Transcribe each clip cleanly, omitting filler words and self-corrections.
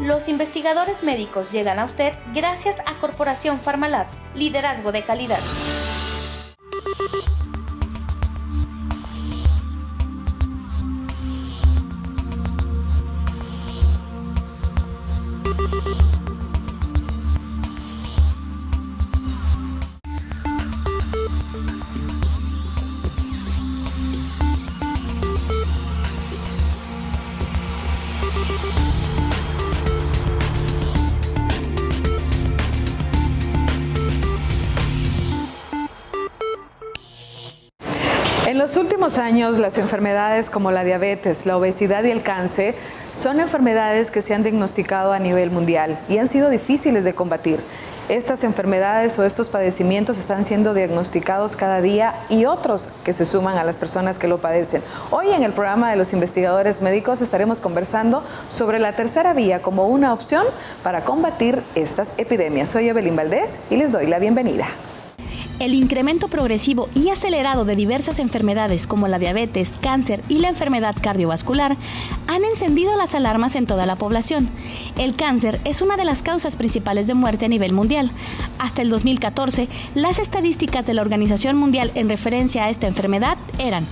Los investigadores médicos llegan a usted gracias a Corporación Pharmalab, liderazgo de calidad. En los últimos años, las enfermedades como la diabetes, la obesidad y el cáncer son enfermedades que se han diagnosticado a nivel mundial y han sido difíciles de combatir. Estas enfermedades o estos padecimientos están siendo diagnosticados cada día y otros que se suman a las personas que lo padecen. Hoy en el programa de los investigadores médicos estaremos conversando sobre la tercera vía como una opción para combatir estas epidemias. Soy Evelyn Valdés y les doy la bienvenida. El incremento progresivo y acelerado de diversas enfermedades como la diabetes, cáncer y la enfermedad cardiovascular han encendido las alarmas en toda la población. El cáncer es una de las causas principales de muerte a nivel mundial. Hasta el 2014, las estadísticas de la Organización Mundial en referencia a esta enfermedad eran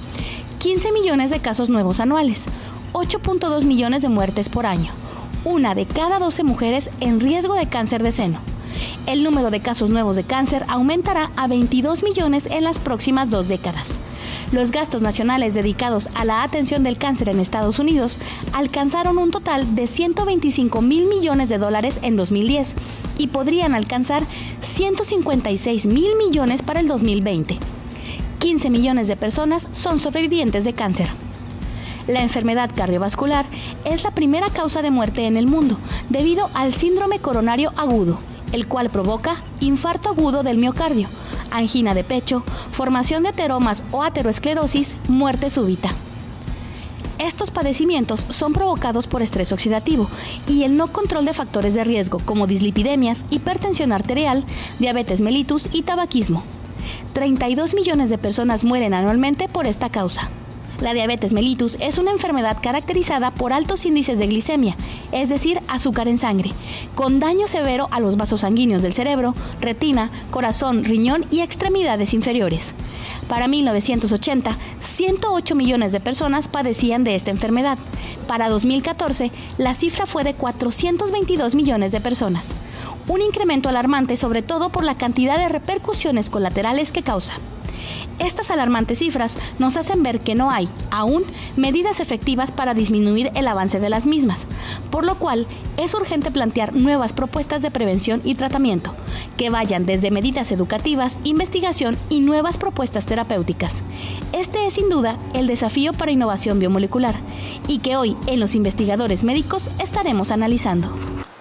15 millones de casos nuevos anuales, 8.2 millones de muertes por año, 1 de cada 12 mujeres en riesgo de cáncer de seno. El número de casos nuevos de cáncer aumentará a 22 millones en las próximas 2 décadas. Los gastos nacionales dedicados a la atención del cáncer en Estados Unidos alcanzaron un total de 125.000 millones de dólares en 2010 y podrían alcanzar 156.000 millones para el 2020. 15 millones de personas son sobrevivientes de cáncer. La enfermedad cardiovascular es la primera causa de muerte en el mundo debido al síndrome coronario agudo, el cual provoca infarto agudo del miocardio, angina de pecho, formación de ateromas o ateroesclerosis, muerte súbita. Estos padecimientos son provocados por estrés oxidativo y el no control de factores de riesgo como dislipidemias, hipertensión arterial, diabetes mellitus y tabaquismo. 32 millones de personas mueren anualmente por esta causa. La diabetes mellitus es una enfermedad caracterizada por altos índices de glicemia, es decir, azúcar en sangre, con daño severo a los vasos sanguíneos del cerebro, retina, corazón, riñón y extremidades inferiores. Para 1980, 108 millones de personas padecían de esta enfermedad. Para 2014, la cifra fue de 422 millones de personas. Un incremento alarmante, sobre todo por la cantidad de repercusiones colaterales que causa. Estas alarmantes cifras nos hacen ver que no hay, aún, medidas efectivas para disminuir el avance de las mismas, por lo cual es urgente plantear nuevas propuestas de prevención y tratamiento, que vayan desde medidas educativas, investigación y nuevas propuestas terapéuticas. Este es sin duda el desafío para innovación biomolecular, y que hoy en los investigadores médicos estaremos analizando.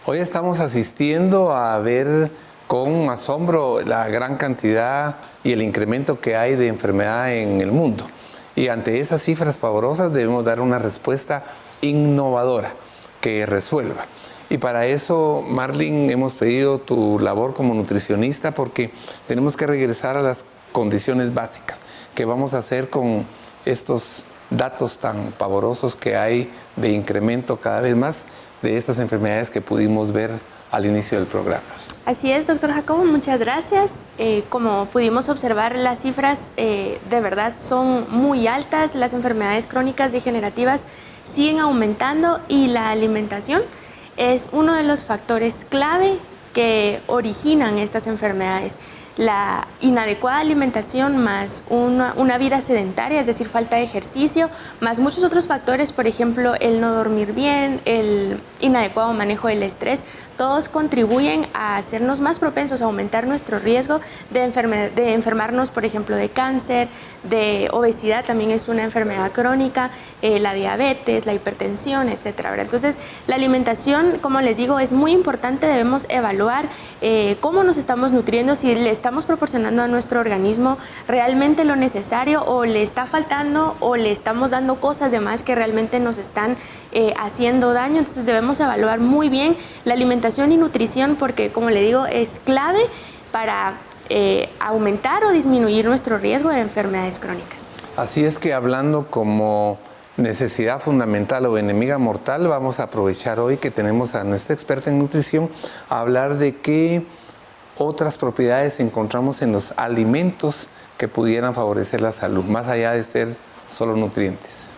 Hoy estamos asistiendo a ver con asombro la gran cantidad y el incremento que hay de enfermedad en el mundo. Y ante esas cifras pavorosas debemos dar una respuesta innovadora que resuelva. Y para eso, Marlene, hemos pedido tu labor como nutricionista porque tenemos que regresar a las condiciones básicas. ¿Qué vamos a hacer con estos datos tan pavorosos que hay de incremento cada vez más de estas enfermedades que pudimos ver al inicio del programa? Así es, doctor Jacobo, muchas gracias. Como pudimos observar, las cifras de verdad son muy altas. Las enfermedades crónicas degenerativas siguen aumentando y la alimentación es uno de los factores clave que originan estas enfermedades. La inadecuada alimentación más una vida sedentaria, es decir, falta de ejercicio, más muchos otros factores, por ejemplo, el no dormir bien, el inadecuado manejo del estrés, todos contribuyen a hacernos más propensos a aumentar nuestro riesgo de enfermarnos, por ejemplo, de cáncer, de obesidad, también es una enfermedad crónica, la diabetes, la hipertensión, etcétera, ¿verdad? Entonces, la alimentación, como les digo, es muy importante, debemos evaluar cómo nos estamos nutriendo, si le estamos proporcionando a nuestro organismo realmente lo necesario o le está faltando o le estamos dando cosas de más que realmente nos están haciendo daño. Entonces debemos evaluar muy bien la alimentación y nutrición porque, como le digo, es clave para aumentar o disminuir nuestro riesgo de enfermedades crónicas. Así es que hablando como necesidad fundamental o enemiga mortal, vamos a aprovechar hoy que tenemos a nuestra experta en nutrición a hablar de qué otras propiedades encontramos en los alimentos que pudieran favorecer la salud, más allá de ser solo nutrientes.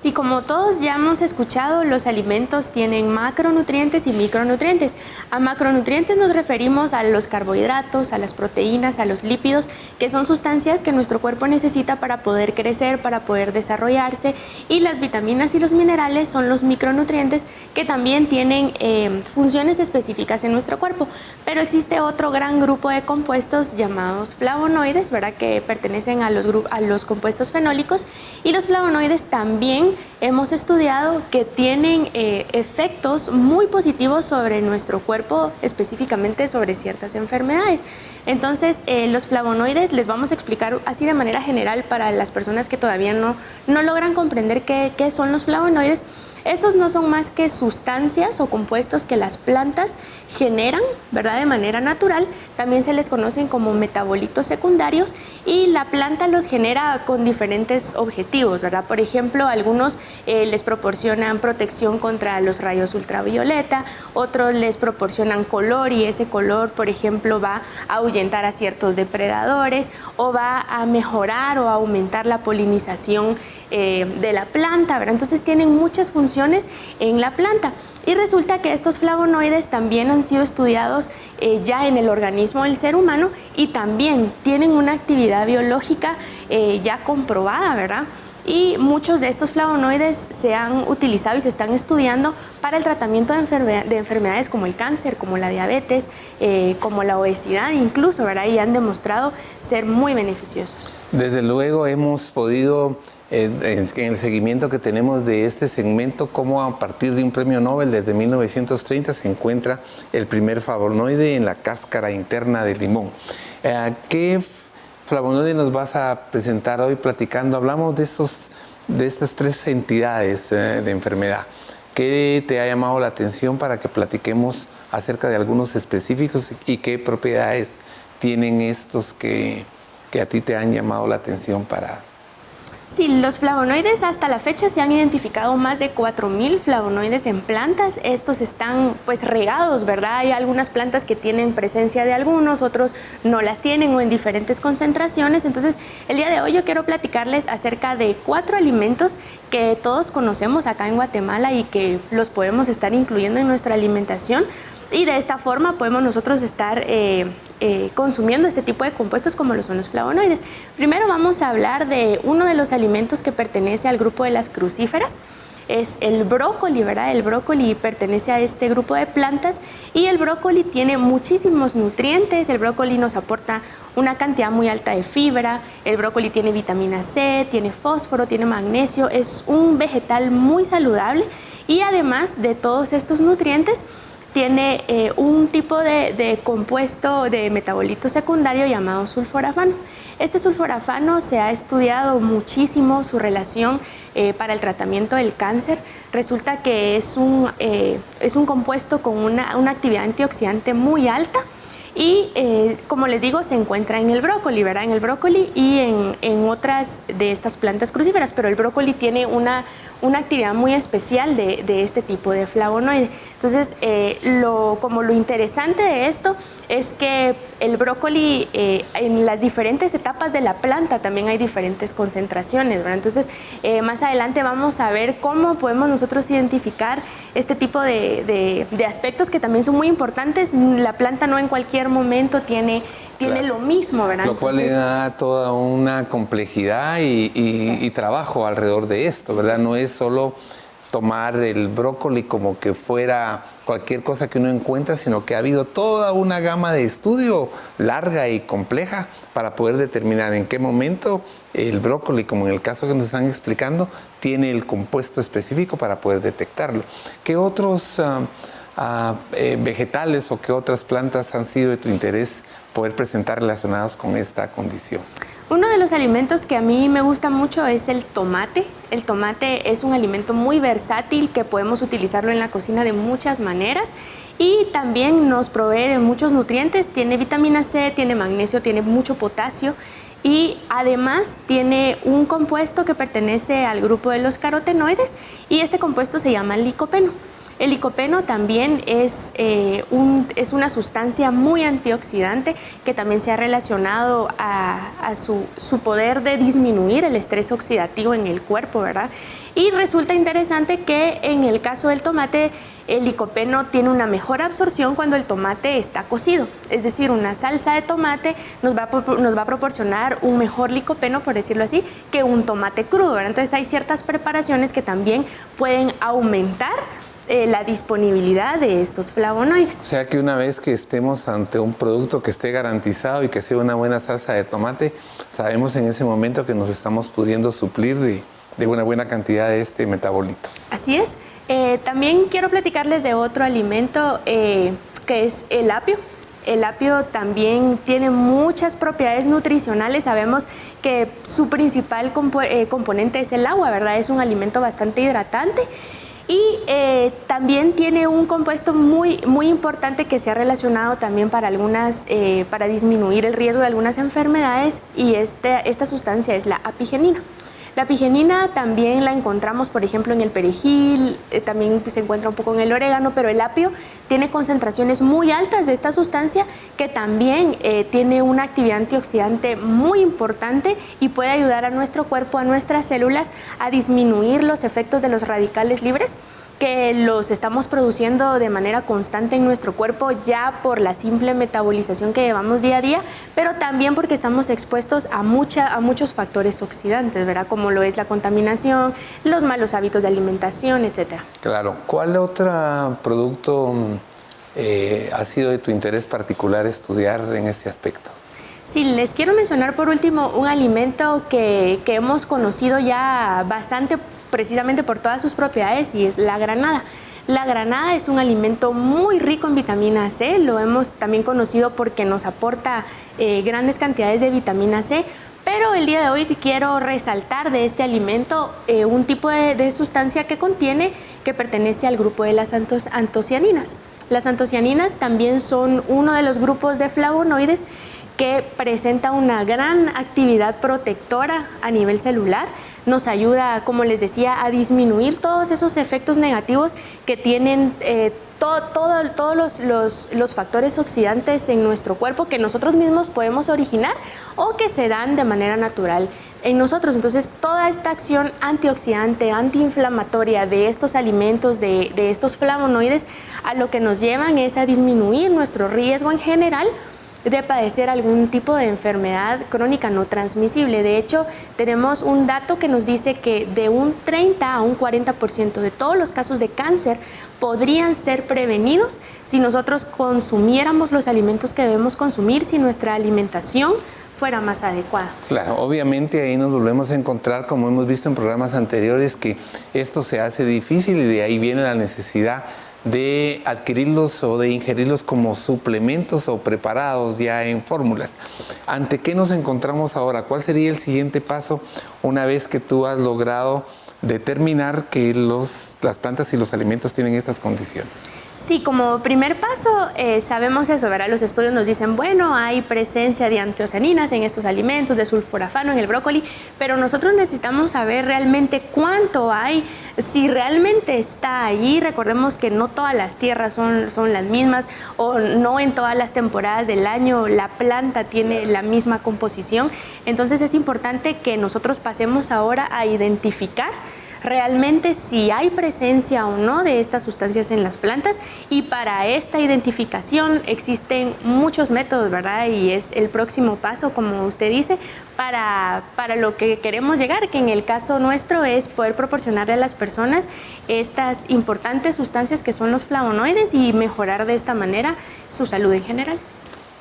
Sí, como todos ya hemos escuchado, los alimentos tienen macronutrientes y micronutrientes. A macronutrientes nos referimos a los carbohidratos, a las proteínas, a los lípidos, que son sustancias que nuestro cuerpo necesita para poder crecer, para poder desarrollarse. Y las vitaminas y los minerales son los micronutrientes, que también tienen funciones específicas en nuestro cuerpo. Pero existe otro gran grupo de compuestos llamados flavonoides, ¿verdad?, que pertenecen a los compuestos fenólicos. Y los flavonoides también hemos estudiado que tienen efectos muy positivos sobre nuestro cuerpo, específicamente sobre ciertas enfermedades. Entonces, los flavonoides les vamos a explicar así de manera general para las personas que todavía no logran comprender qué son los flavonoides. Estos no son más que sustancias o compuestos que las plantas generan, ¿verdad?, de manera natural. También se les conocen como metabolitos secundarios y la planta los genera con diferentes objetivos, ¿verdad? Por ejemplo, algunos les proporcionan protección contra los rayos ultravioleta, otros les proporcionan color y ese color, por ejemplo, va a ahuyentar a ciertos depredadores o va a mejorar o a aumentar la polinización de la planta, ¿verdad? Entonces tienen muchas funciones en la planta y resulta que estos flavonoides también han sido estudiados ya en el organismo del ser humano y también tienen una actividad biológica ya comprobada, ¿verdad? Y muchos de estos flavonoides se han utilizado y se están estudiando para el tratamiento de enfermedades como el cáncer, como la diabetes, como la obesidad incluso, ¿verdad? Y han demostrado ser muy beneficiosos. Desde luego hemos podido, en el seguimiento que tenemos de este segmento, cómo a partir de un premio Nobel desde 1930 se encuentra el primer flavonoide en la cáscara interna del limón. ¿Qué flavonoide nos vas a presentar hoy platicando? Hablamos de estas tres entidades de enfermedad. ¿Qué te ha llamado la atención para que platiquemos acerca de algunos específicos y qué propiedades tienen estos que a ti te han llamado la atención para...? Sí, los flavonoides hasta la fecha se han identificado más de 4.000 flavonoides en plantas. Estos están pues regados, ¿verdad? Hay algunas plantas que tienen presencia de algunos, otros no las tienen o en diferentes concentraciones. Entonces, el día de hoy yo quiero platicarles acerca de 4 alimentos que todos conocemos acá en Guatemala y que los podemos estar incluyendo en nuestra alimentación. Y de esta forma podemos nosotros estar consumiendo este tipo de compuestos como lo son los flavonoides. Primero vamos a hablar de uno de los alimentos que pertenece al grupo de las crucíferas. Es el brócoli, ¿verdad? El brócoli pertenece a este grupo de plantas y el brócoli tiene muchísimos nutrientes. El brócoli nos aporta una cantidad muy alta de fibra. El brócoli tiene vitamina C, tiene fósforo, tiene magnesio. Es un vegetal muy saludable y además de todos estos nutrientes, tiene un tipo de compuesto de metabolito secundario llamado sulforafano. Este sulforafano se ha estudiado muchísimo su relación para el tratamiento del cáncer. Resulta que es un compuesto con una actividad antioxidante muy alta y como les digo, se encuentra en el brócoli, ¿verdad? En el brócoli y en otras de estas plantas crucíferas, pero el brócoli tiene una actividad muy especial de este tipo de flavonoide. Entonces, como lo interesante de esto es que el brócoli en las diferentes etapas de la planta también hay diferentes concentraciones, ¿verdad? Entonces, más adelante vamos a ver cómo podemos nosotros identificar este tipo de aspectos que también son muy importantes. La planta no en cualquier momento tiene claro, lo mismo, ¿verdad? Lo cual le da toda una complejidad y trabajo alrededor de esto, ¿verdad? No es solo tomar el brócoli como que fuera cualquier cosa que uno encuentra, sino que ha habido toda una gama de estudio larga y compleja para poder determinar en qué momento el brócoli, como en el caso que nos están explicando, tiene el compuesto específico para poder detectarlo. ¿Qué otros vegetales o qué otras plantas han sido de tu interés poder presentar relacionados con esta condición? Uno de los alimentos que a mí me gusta mucho es el tomate. El tomate es un alimento muy versátil que podemos utilizarlo en la cocina de muchas maneras y también nos provee de muchos nutrientes. Tiene vitamina C, tiene magnesio, tiene mucho potasio y además tiene un compuesto que pertenece al grupo de los carotenoides y este compuesto se llama licopeno. El licopeno también es una sustancia muy antioxidante que también se ha relacionado a su poder de disminuir el estrés oxidativo en el cuerpo, ¿verdad? Y resulta interesante que en el caso del tomate, el licopeno tiene una mejor absorción cuando el tomate está cocido. Es decir, una salsa de tomate nos va a proporcionar un mejor licopeno, por decirlo así, que un tomate crudo, ¿verdad? Entonces hay ciertas preparaciones que también pueden aumentar la disponibilidad de estos flavonoides. O sea que una vez que estemos ante un producto que esté garantizado y que sea una buena salsa de tomate, sabemos en ese momento que nos estamos pudiendo suplir de una buena cantidad de este metabolito. Así es. También quiero platicarles de otro alimento que es el apio. El apio también tiene muchas propiedades nutricionales. Sabemos que su principal componente es el agua, ¿verdad? Es un alimento bastante hidratante. Y también tiene un compuesto muy importante que se ha relacionado también para disminuir el riesgo de algunas enfermedades, y esta sustancia es la apigenina. La apigenina también la encontramos, por ejemplo, en el perejil, también se encuentra un poco en el orégano, pero el apio tiene concentraciones muy altas de esta sustancia que también tiene una actividad antioxidante muy importante y puede ayudar a nuestro cuerpo, a nuestras células, a disminuir los efectos de los radicales libres, que los estamos produciendo de manera constante en nuestro cuerpo ya por la simple metabolización que llevamos día a día, pero también porque estamos expuestos a muchos factores oxidantes, ¿verdad? Como lo es la contaminación, los malos hábitos de alimentación, etcétera. Claro. ¿Cuál otro producto ha sido de tu interés particular estudiar en este aspecto? Sí, les quiero mencionar por último un alimento que hemos conocido ya bastante precisamente por todas sus propiedades, y es la granada. La granada es un alimento muy rico en vitamina C, lo hemos también conocido porque nos aporta grandes cantidades de vitamina C, pero el día de hoy quiero resaltar de este alimento un tipo de sustancia que pertenece al grupo de las antocianinas. Las antocianinas también son uno de los grupos de flavonoides que presenta una gran actividad protectora a nivel celular. Nos ayuda, como les decía, a disminuir todos esos efectos negativos que tienen todos los factores oxidantes en nuestro cuerpo que nosotros mismos podemos originar o que se dan de manera natural en nosotros. Entonces, toda esta acción antioxidante, antiinflamatoria de estos alimentos, de estos flavonoides, a lo que nos llevan es a disminuir nuestro riesgo en general de padecer algún tipo de enfermedad crónica no transmisible. De hecho, tenemos un dato que nos dice que de un 30 a un 40% de todos los casos de cáncer podrían ser prevenidos si nosotros consumiéramos los alimentos que debemos consumir, si nuestra alimentación fuera más adecuada. Claro, obviamente ahí nos volvemos a encontrar, como hemos visto en programas anteriores, que esto se hace difícil y de ahí viene la necesidad de adquirirlos o de ingerirlos como suplementos o preparados ya en fórmulas. ¿Ante qué nos encontramos ahora? ¿Cuál sería el siguiente paso una vez que tú has logrado determinar que las plantas y los alimentos tienen estas condiciones? Sí, como primer paso sabemos eso, ¿verdad? Los estudios nos dicen, bueno, hay presencia de antocianinas en estos alimentos, de sulforafano en el brócoli, pero nosotros necesitamos saber realmente cuánto hay, si realmente está allí. Recordemos que no todas las tierras son las mismas, o no en todas las temporadas del año la planta tiene la misma composición. Entonces es importante que nosotros pasemos ahora a identificar realmente si hay presencia o no de estas sustancias en las plantas, y para esta identificación existen muchos métodos, ¿verdad? Y es el próximo paso, como usted dice, para lo que queremos llegar, que en el caso nuestro es poder proporcionarle a las personas estas importantes sustancias que son los flavonoides y mejorar de esta manera su salud en general.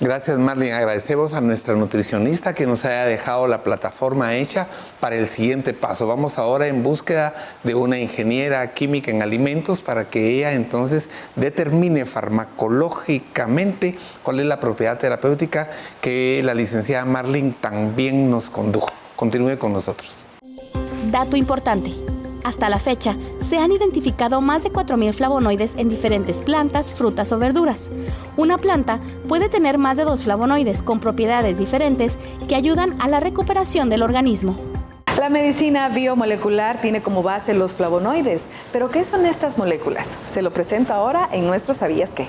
Gracias, Marlene. Agradecemos a nuestra nutricionista que nos haya dejado la plataforma hecha para el siguiente paso. Vamos ahora en búsqueda de una ingeniera química en alimentos para que ella entonces determine farmacológicamente cuál es la propiedad terapéutica que la licenciada Marlene también nos condujo. Continúe con nosotros. Dato importante. Hasta la fecha, se han identificado más de 4.000 flavonoides en diferentes plantas, frutas o verduras. Una planta puede tener más de 2 flavonoides con propiedades diferentes que ayudan a la recuperación del organismo. La medicina biomolecular tiene como base los flavonoides, pero ¿qué son estas moléculas? Se lo presento ahora en nuestro ¿Sabías qué?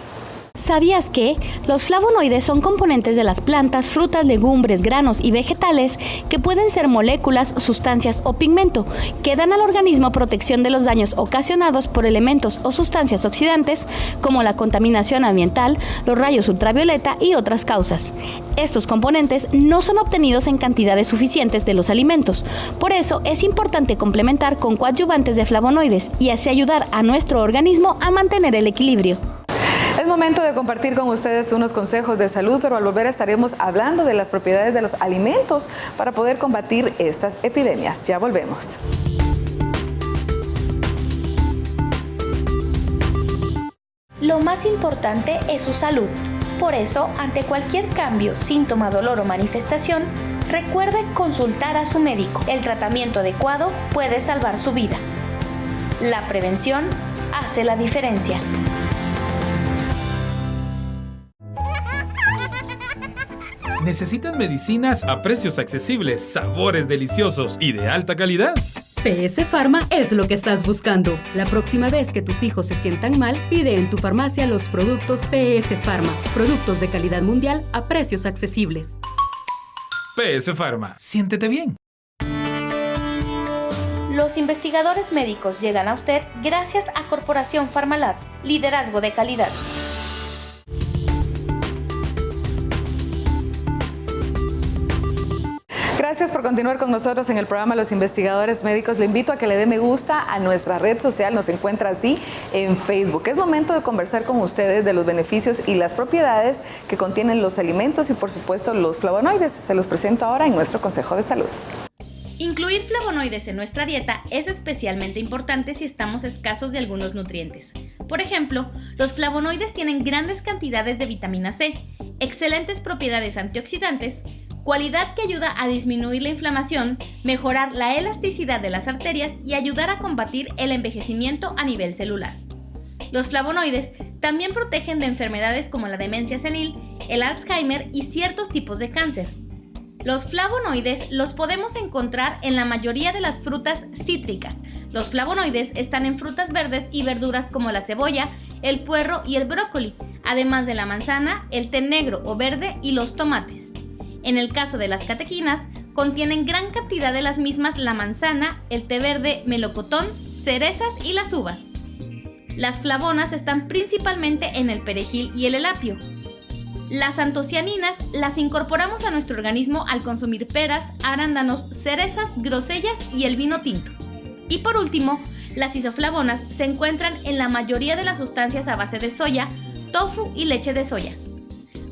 ¿Sabías que los flavonoides son componentes de las plantas, frutas, legumbres, granos y vegetales que pueden ser moléculas, sustancias o pigmento, que dan al organismo protección de los daños ocasionados por elementos o sustancias oxidantes como la contaminación ambiental, los rayos ultravioleta y otras causas? Estos componentes no son obtenidos en cantidades suficientes de los alimentos, por eso es importante complementar con coadyuvantes de flavonoides y así ayudar a nuestro organismo a mantener el equilibrio. Es momento de compartir con ustedes unos consejos de salud, pero al volver estaremos hablando de las propiedades de los alimentos para poder combatir estas epidemias. Ya volvemos. Lo más importante es su salud. Por eso, ante cualquier cambio, síntoma, dolor o manifestación, recuerde consultar a su médico. El tratamiento adecuado puede salvar su vida. La prevención hace la diferencia. ¿Necesitan medicinas a precios accesibles, sabores deliciosos y de alta calidad? PS Pharma es lo que estás buscando. La próxima vez que tus hijos se sientan mal, pide en tu farmacia los productos PS Pharma. Productos de calidad mundial a precios accesibles. PS Pharma, siéntete bien. Los investigadores médicos llegan a usted gracias a Corporación Pharmalab, liderazgo de calidad. Gracias por continuar con nosotros en el programa Los Investigadores Médicos. Le invito a que le dé me gusta a nuestra red social, nos encuentra así en Facebook. Es momento de conversar con ustedes de los beneficios y las propiedades que contienen los alimentos y por supuesto los flavonoides. Se los presento ahora en nuestro Consejo de Salud. Incluir flavonoides en nuestra dieta es especialmente importante si estamos escasos de algunos nutrientes. Por ejemplo, los flavonoides tienen grandes cantidades de vitamina C, excelentes propiedades antioxidantes, cualidad que ayuda a disminuir la inflamación, mejorar la elasticidad de las arterias y ayudar a combatir el envejecimiento a nivel celular. Los flavonoides también protegen de enfermedades como la demencia senil, el Alzheimer y ciertos tipos de cáncer. Los flavonoides los podemos encontrar en la mayoría de las frutas cítricas. Los flavonoides están en frutas verdes y verduras como la cebolla, el puerro y el brócoli, además de la manzana, el té negro o verde y los tomates. En el caso de las catequinas, contienen gran cantidad de las mismas la manzana, el té verde, melocotón, cerezas y las uvas. Las flavonas están principalmente en el perejil y el apio. Las antocianinas las incorporamos a nuestro organismo al consumir peras, arándanos, cerezas, grosellas y el vino tinto. Y por último, las isoflavonas se encuentran en la mayoría de las sustancias a base de soya, tofu y leche de soya.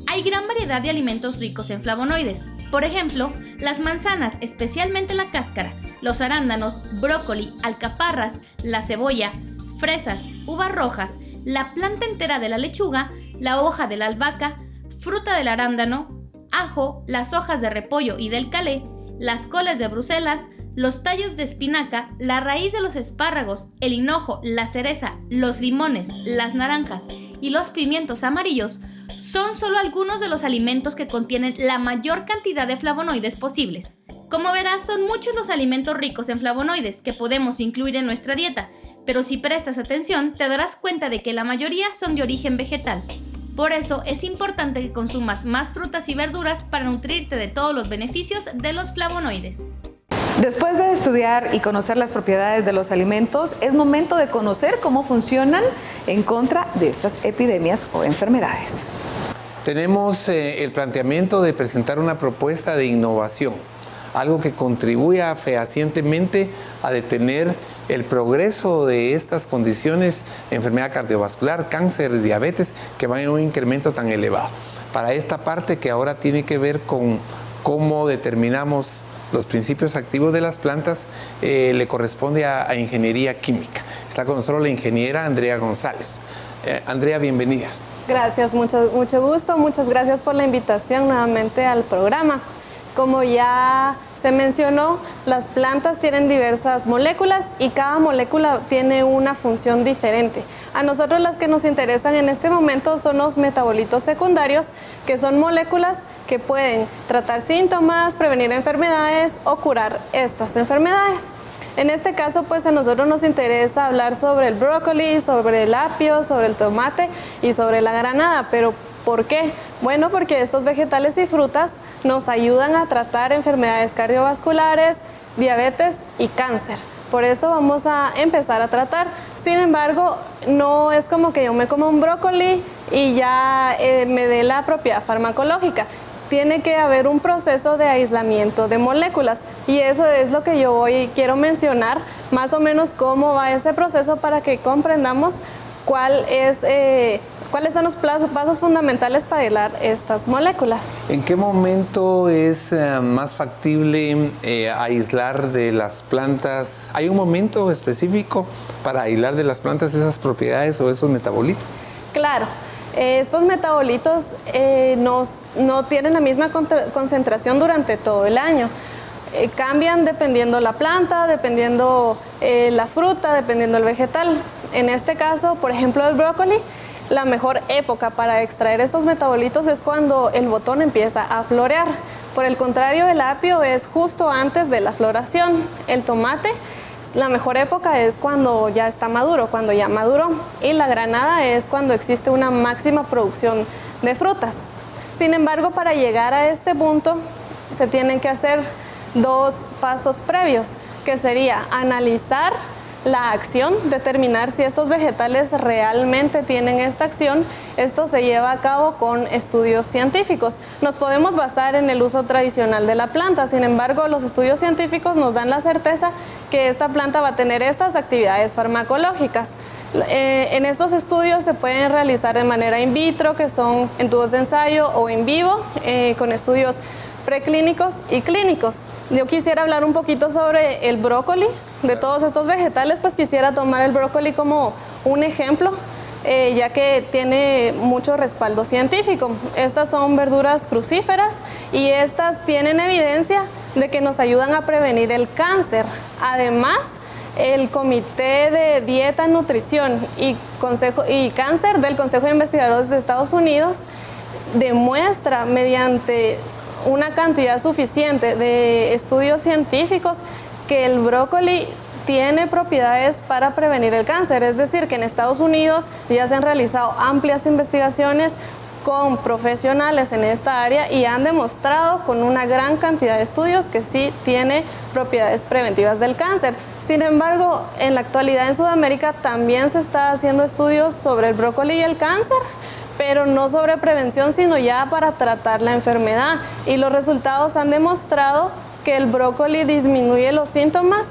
Hay gran variedad de alimentos ricos en flavonoides. Por ejemplo, las manzanas, especialmente la cáscara, los arándanos, brócoli, alcaparras, la cebolla, fresas, uvas rojas, la planta entera de la lechuga, la hoja de la albahaca, fruta del arándano, ajo, las hojas de repollo y del calé, las coles de Bruselas, los tallos de espinaca, la raíz de los espárragos, el hinojo, la cereza, los limones, las naranjas y los pimientos amarillos son solo algunos de los alimentos que contienen la mayor cantidad de flavonoides posibles. Como verás, son muchos los alimentos ricos en flavonoides que podemos incluir en nuestra dieta, pero si prestas atención te darás cuenta de que la mayoría son de origen vegetal. Por eso es importante que consumas más frutas y verduras para nutrirte de todos los beneficios de los flavonoides. Después de estudiar y conocer las propiedades de los alimentos, es momento de conocer cómo funcionan en contra de estas epidemias o enfermedades. Tenemos el planteamiento de presentar una propuesta de innovación, algo que contribuya fehacientemente a detener el progreso de estas condiciones, enfermedad cardiovascular, cáncer, diabetes, que van en un incremento tan elevado. Para esta parte que ahora tiene que ver con cómo determinamos los principios activos de las plantas, le corresponde a Ingeniería Química. Está con nosotros la ingeniera Andrea González. Andrea, bienvenida. Gracias, mucho gusto. Muchas gracias por la invitación nuevamente al programa. Como ya se mencionó, las plantas tienen diversas moléculas y cada molécula tiene una función diferente. A nosotros las que nos interesan en este momento son los metabolitos secundarios, que son moléculas que pueden tratar síntomas, prevenir enfermedades o curar estas enfermedades. En este caso, pues a nosotros nos interesa hablar sobre el brócoli, sobre el apio, sobre el tomate y sobre la granada, pero ¿por qué? Bueno, porque estos vegetales y frutas nos ayudan a tratar enfermedades cardiovasculares, diabetes y cáncer. Por eso vamos a empezar a tratar. Sin embargo, no es como que yo me como un brócoli y ya me dé la propiedad farmacológica. Tiene que haber un proceso de aislamiento de moléculas y eso es lo que yo hoy quiero mencionar, más o menos cómo va ese proceso para que comprendamos cuáles son los pasos fundamentales para aislar estas moléculas. ¿En qué momento es más factible aislar de las plantas? ¿Hay un momento específico para aislar de las plantas esas propiedades o esos metabolitos? Claro. Estos metabolitos no tienen la misma concentración durante todo el año. Cambian dependiendo la planta, dependiendo la fruta, dependiendo el vegetal. En este caso, por ejemplo, el brócoli, la mejor época para extraer estos metabolitos es cuando el botón empieza a florear. Por el contrario, el apio es justo antes de la floración. El tomate, la mejor época es cuando ya está maduro, cuando ya maduró. Y la granada es cuando existe una máxima producción de frutas. Sin embargo, para llegar a este punto se tienen que hacer dos pasos previos, que sería analizar la acción, determinar si estos vegetales realmente tienen esta acción. Esto se lleva a cabo con estudios científicos. Nos podemos basar en el uso tradicional de la planta, sin embargo, los estudios científicos nos dan la certeza que esta planta va a tener estas actividades farmacológicas. En estos estudios se pueden realizar de manera in vitro, que son en tubos de ensayo, o in vivo, con estudios preclínicos y clínicos. Yo quisiera hablar un poquito sobre el brócoli. De todos estos vegetales, pues quisiera tomar el brócoli como un ejemplo, ya que tiene mucho respaldo científico. Estas son verduras crucíferas y estas tienen evidencia de que nos ayudan a prevenir el cáncer. Además, el Comité de Dieta, Nutrición y Cáncer del Consejo de Investigadores de Estados Unidos demuestra mediante una cantidad suficiente de estudios científicos que el brócoli tiene propiedades para prevenir el cáncer. Es decir, que en Estados Unidos ya se han realizado amplias investigaciones con profesionales en esta área y han demostrado con una gran cantidad de estudios que sí tiene propiedades preventivas del cáncer. Sin embargo, en la actualidad en Sudamérica también se está haciendo estudios sobre el brócoli y el cáncer, pero no sobre prevención, sino ya para tratar la enfermedad. Y los resultados han demostrado que el brócoli disminuye los síntomas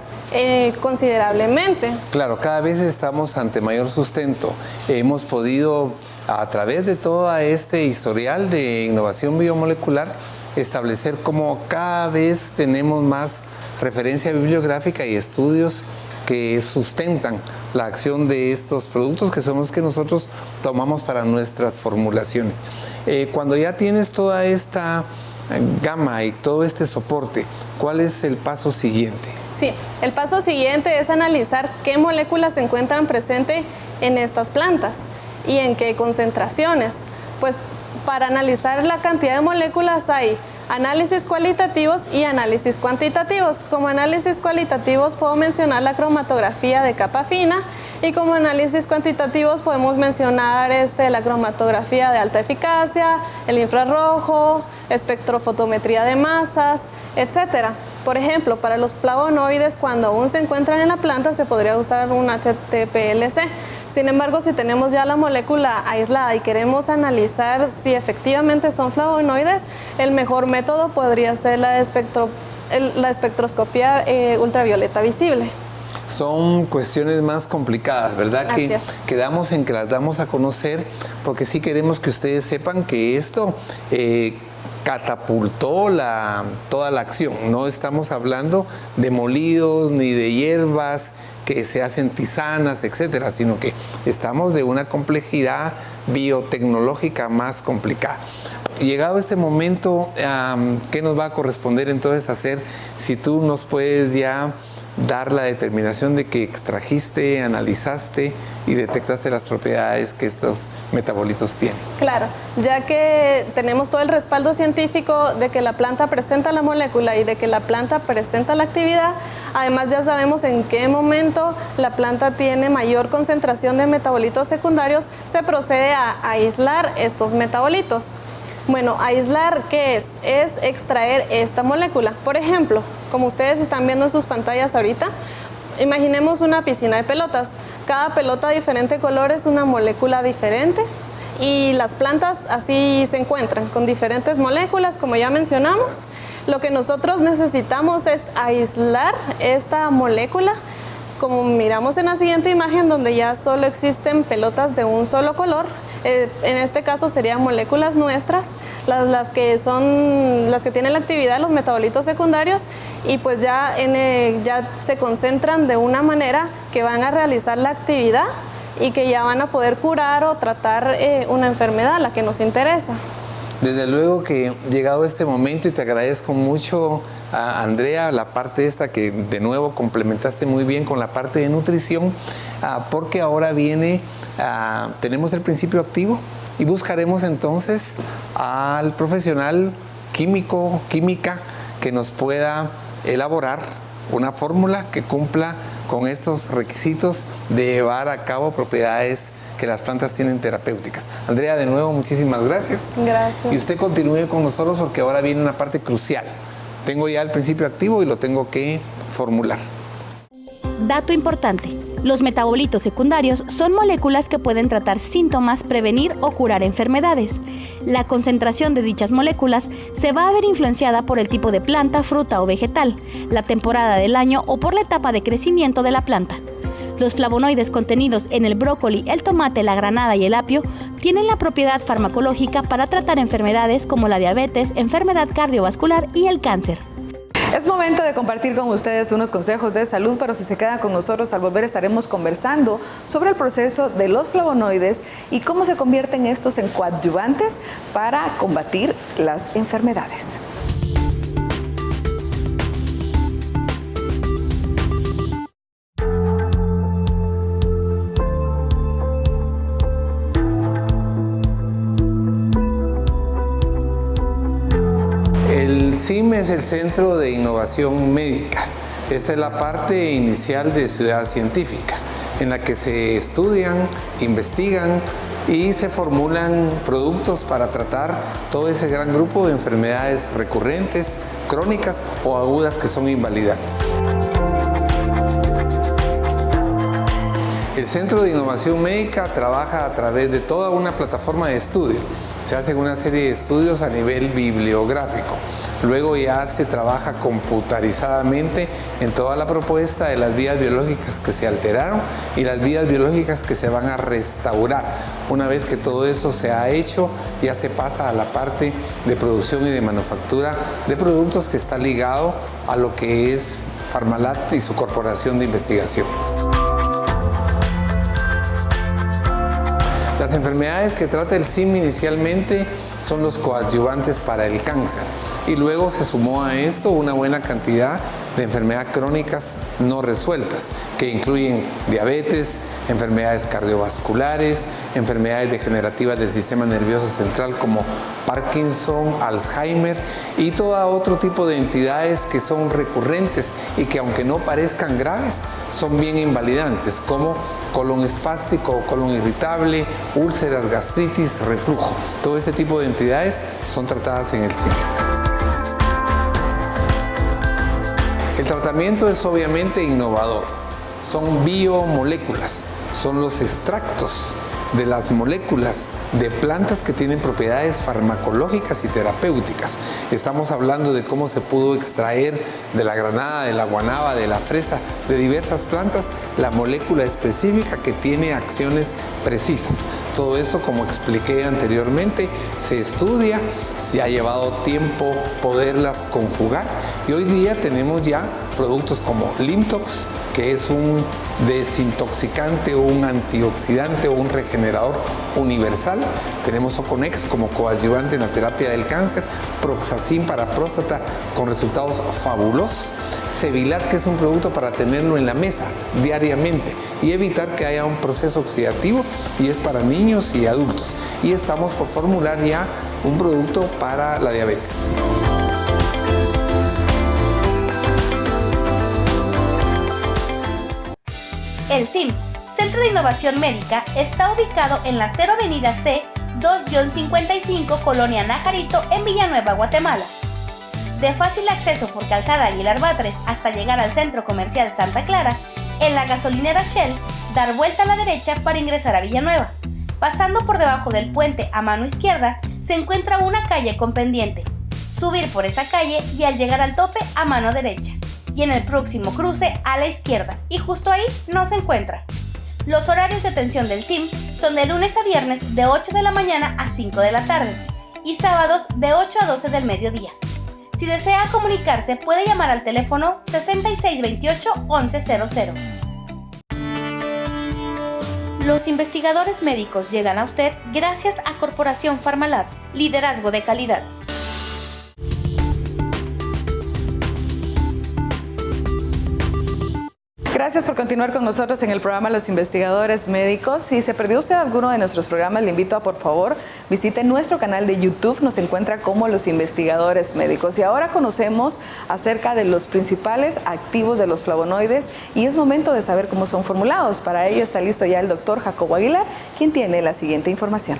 considerablemente. Claro, cada vez estamos ante mayor sustento. Hemos podido, a través de todo este historial de innovación biomolecular, establecer cómo cada vez tenemos más referencia bibliográfica y estudios que sustentan la acción de estos productos, que son los que nosotros tomamos para nuestras formulaciones. Cuando ya tienes toda esta gama y todo este soporte, ¿cuál es el paso siguiente? Sí, el paso siguiente es analizar qué moléculas se encuentran presentes en estas plantas y en qué concentraciones. Pues para analizar la cantidad de moléculas hay análisis cualitativos y análisis cuantitativos. Como análisis cualitativos puedo mencionar la cromatografía de capa fina y como análisis cuantitativos podemos mencionar la cromatografía de alta eficacia, el infrarrojo, espectrofotometría de masas, etc. Por ejemplo, para los flavonoides, cuando aún se encuentran en la planta, se podría usar un HTPLC. Sin embargo, si tenemos ya la molécula aislada y queremos analizar si efectivamente son flavonoides, el mejor método podría ser la espectroscopía ultravioleta visible. Son cuestiones más complicadas, ¿verdad? Así es. Quedamos en que las damos a conocer, porque sí queremos que ustedes sepan que esto catapultó toda la acción. No estamos hablando de molidos ni de hierbas que se hacen tisanas, etcétera, sino que estamos de una complejidad biotecnológica más complicada. Llegado este momento, ¿qué nos va a corresponder entonces hacer si tú nos puedes ya dar la determinación de que extrajiste, analizaste y detectaste las propiedades que estos metabolitos tienen? Claro, ya que tenemos todo el respaldo científico de que la planta presenta la molécula y de que la planta presenta la actividad, además ya sabemos en qué momento la planta tiene mayor concentración de metabolitos secundarios, se procede a aislar estos metabolitos. Bueno, aislar, ¿qué es? Es extraer esta molécula. Por ejemplo, como ustedes están viendo en sus pantallas ahorita, imaginemos una piscina de pelotas. Cada pelota de diferente color es una molécula diferente y las plantas así se encuentran con diferentes moléculas, como ya mencionamos. Lo que nosotros necesitamos es aislar esta molécula, como miramos en la siguiente imagen, donde ya solo existen pelotas de un solo color. En este caso serían moléculas nuestras, las que tienen la actividad de los metabolitos secundarios, y pues ya se concentran de una manera que van a realizar la actividad y que ya van a poder curar o tratar una enfermedad, la que nos interesa. Desde luego que llegado este momento, y te agradezco mucho a Andrea, la parte esta que de nuevo complementaste muy bien con la parte de nutrición, porque ahora tenemos el principio activo y buscaremos entonces al profesional química que nos pueda elaborar una fórmula que cumpla con estos requisitos de llevar a cabo propiedades que las plantas tienen terapéuticas. Andrea, de nuevo, muchísimas gracias. Gracias. Y usted continúe con nosotros porque ahora viene una parte crucial. Tengo ya el principio activo y lo tengo que formular. Dato importante. Los metabolitos secundarios son moléculas que pueden tratar síntomas, prevenir o curar enfermedades. La concentración de dichas moléculas se va a ver influenciada por el tipo de planta, fruta o vegetal, la temporada del año o por la etapa de crecimiento de la planta. Los flavonoides contenidos en el brócoli, el tomate, la granada y el apio tienen la propiedad farmacológica para tratar enfermedades como la diabetes, enfermedad cardiovascular y el cáncer. Es momento de compartir con ustedes unos consejos de salud, pero si se quedan con nosotros al volver estaremos conversando sobre el proceso de los flavonoides y cómo se convierten estos en coadyuvantes para combatir las enfermedades. El CIM es el Centro de Innovación Médica. Esta es la parte inicial de Ciudad Científica, en la que se estudian, investigan y se formulan productos para tratar todo ese gran grupo de enfermedades recurrentes, crónicas o agudas que son invalidantes. El Centro de Innovación Médica trabaja a través de toda una plataforma de estudio. Se hacen una serie de estudios a nivel bibliográfico. Luego ya se trabaja computarizadamente en toda la propuesta de las vías biológicas que se alteraron y las vías biológicas que se van a restaurar. Una vez que todo eso se ha hecho, ya se pasa a la parte de producción y de manufactura de productos que está ligado a lo que es Farmalat y su corporación de investigación. Las enfermedades que trata el CIM inicialmente son los coadyuvantes para el cáncer y luego se sumó a esto una buena cantidad de enfermedades crónicas no resueltas que incluyen diabetes, enfermedades cardiovasculares, enfermedades degenerativas del sistema nervioso central como Parkinson, Alzheimer y todo otro tipo de entidades que son recurrentes y que aunque no parezcan graves, son bien invalidantes como colon espástico, colon irritable, úlceras, gastritis, reflujo. Todo este tipo de entidades son tratadas en el CIM. El tratamiento es obviamente innovador. Son biomoléculas, son los extractos de las moléculas de plantas que tienen propiedades farmacológicas y terapéuticas. Estamos hablando de cómo se pudo extraer de la granada, de la guanábana, de la fresa, de diversas plantas, la molécula específica que tiene acciones precisas. Todo esto, como expliqué anteriormente, se estudia, se ha llevado tiempo poderlas conjugar y hoy día tenemos ya productos como Limtox, que es un desintoxicante, un antioxidante o un regenerador universal. Tenemos Oconex como coadyuvante en la terapia del cáncer, Proxazin para próstata con resultados fabulosos, Sevilat, que es un producto para tenerlo en la mesa diariamente y evitar que haya un proceso oxidativo, y es para niños y adultos. Y estamos por formular ya un producto para la diabetes. El CIM, Centro de Innovación Médica, está ubicado en la 0 Avenida C, 2-55, Colonia Najarito, en Villanueva, Guatemala. De fácil acceso por Calzada Aguilar Batres hasta llegar al Centro Comercial Santa Clara, en la gasolinera Shell, dar vuelta a la derecha para ingresar a Villanueva. Pasando por debajo del puente a mano izquierda, se encuentra una calle con pendiente. Subir por esa calle y al llegar al tope a mano derecha. Y en el próximo cruce a la izquierda, y justo ahí nos encuentra. Los horarios de atención del CIM son de lunes a viernes de 8 de la mañana a 5 de la tarde y sábados de 8 a 12 del mediodía. Si desea comunicarse, puede llamar al teléfono 6628-1100. Los investigadores médicos llegan a usted gracias a Corporación Farmalab, liderazgo de calidad. Gracias por continuar con nosotros en el programa Los Investigadores Médicos. Si se perdió usted alguno de nuestros programas, le invito a, por favor, visite nuestro canal de YouTube. Nos encuentra como Los Investigadores Médicos. Y ahora conocemos acerca de los principales activos de los flavonoides y es momento de saber cómo son formulados. Para ello está listo ya el doctor Jacobo Aguilar, quien tiene la siguiente información.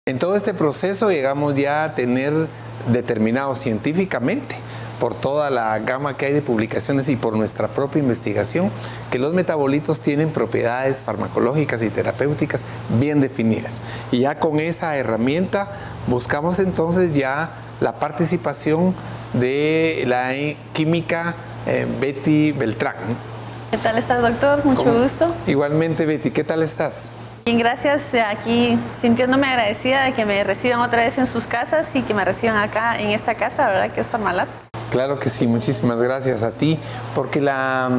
En todo este proceso llegamos ya a tener determinado científicamente, por toda la gama que hay de publicaciones y por nuestra propia investigación, que los metabolitos tienen propiedades farmacológicas y terapéuticas bien definidas. Y ya con esa herramienta buscamos entonces ya la participación de la química Betty Beltrán. ¿Qué tal estás, doctor? Mucho gusto. Igualmente, Betty, ¿qué tal estás? Bien, gracias. Aquí sintiéndome agradecida de que me reciban otra vez en sus casas y que me reciban acá en esta casa, ¿verdad? Que es Farmalab. Claro que sí, muchísimas gracias a ti, porque la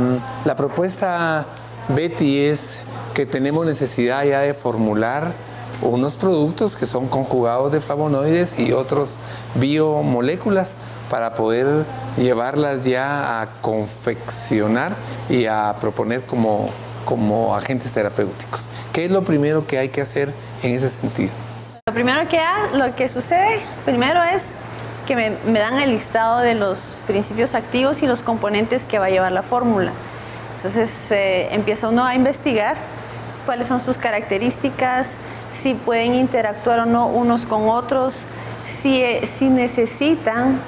propuesta, Betty, es que tenemos necesidad ya de formular unos productos que son conjugados de flavonoides y otros biomoléculas para poder llevarlas ya a confeccionar y a proponer como agentes terapéuticos. ¿Qué es lo primero que hay que hacer en ese sentido? Lo que sucede primero es que me dan el listado de los principios activos y los componentes que va a llevar la fórmula. Entonces empieza uno a investigar cuáles son sus características, si pueden interactuar o no unos con otros, si necesitan,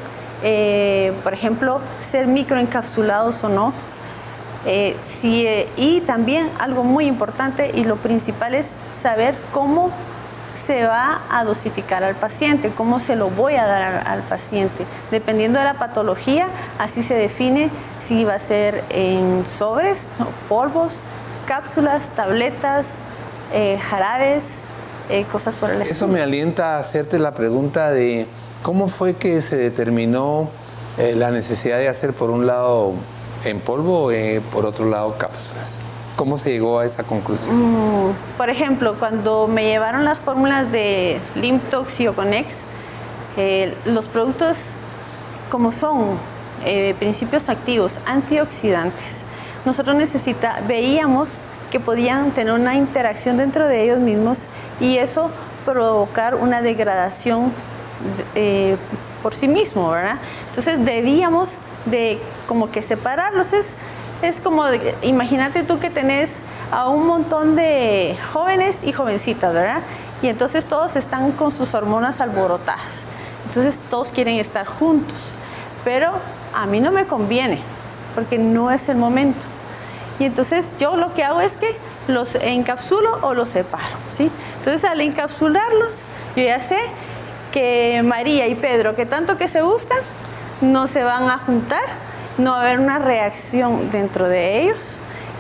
por ejemplo, ser microencapsulados o no. Y también algo muy importante y lo principal es saber cómo se va a dosificar al paciente, cómo se lo voy a dar al paciente. Dependiendo de la patología, así se define si va a ser en sobres, polvos, cápsulas, tabletas, jarabes, cosas por el estilo. Eso me alienta a hacerte la pregunta de cómo fue que se determinó la necesidad de hacer por un lado en polvo y por otro lado cápsulas. ¿Cómo se llegó a esa conclusión? Por ejemplo, cuando me llevaron las fórmulas de Limtox y Oconex, los productos, como son principios activos antioxidantes, nosotros veíamos que podían tener una interacción dentro de ellos mismos y eso provocar una degradación por sí mismo, ¿verdad? Entonces debíamos de como que separarlos. Es como, imagínate tú que tenés a un montón de jóvenes y jovencitas, ¿verdad? Y entonces todos están con sus hormonas alborotadas. Entonces todos quieren estar juntos. Pero a mí no me conviene, porque no es el momento. Y entonces yo lo que hago es que los encapsulo o los separo, ¿sí? Entonces al encapsularlos, yo ya sé que María y Pedro, que tanto que se gustan, no se van a juntar, no va a haber una reacción dentro de ellos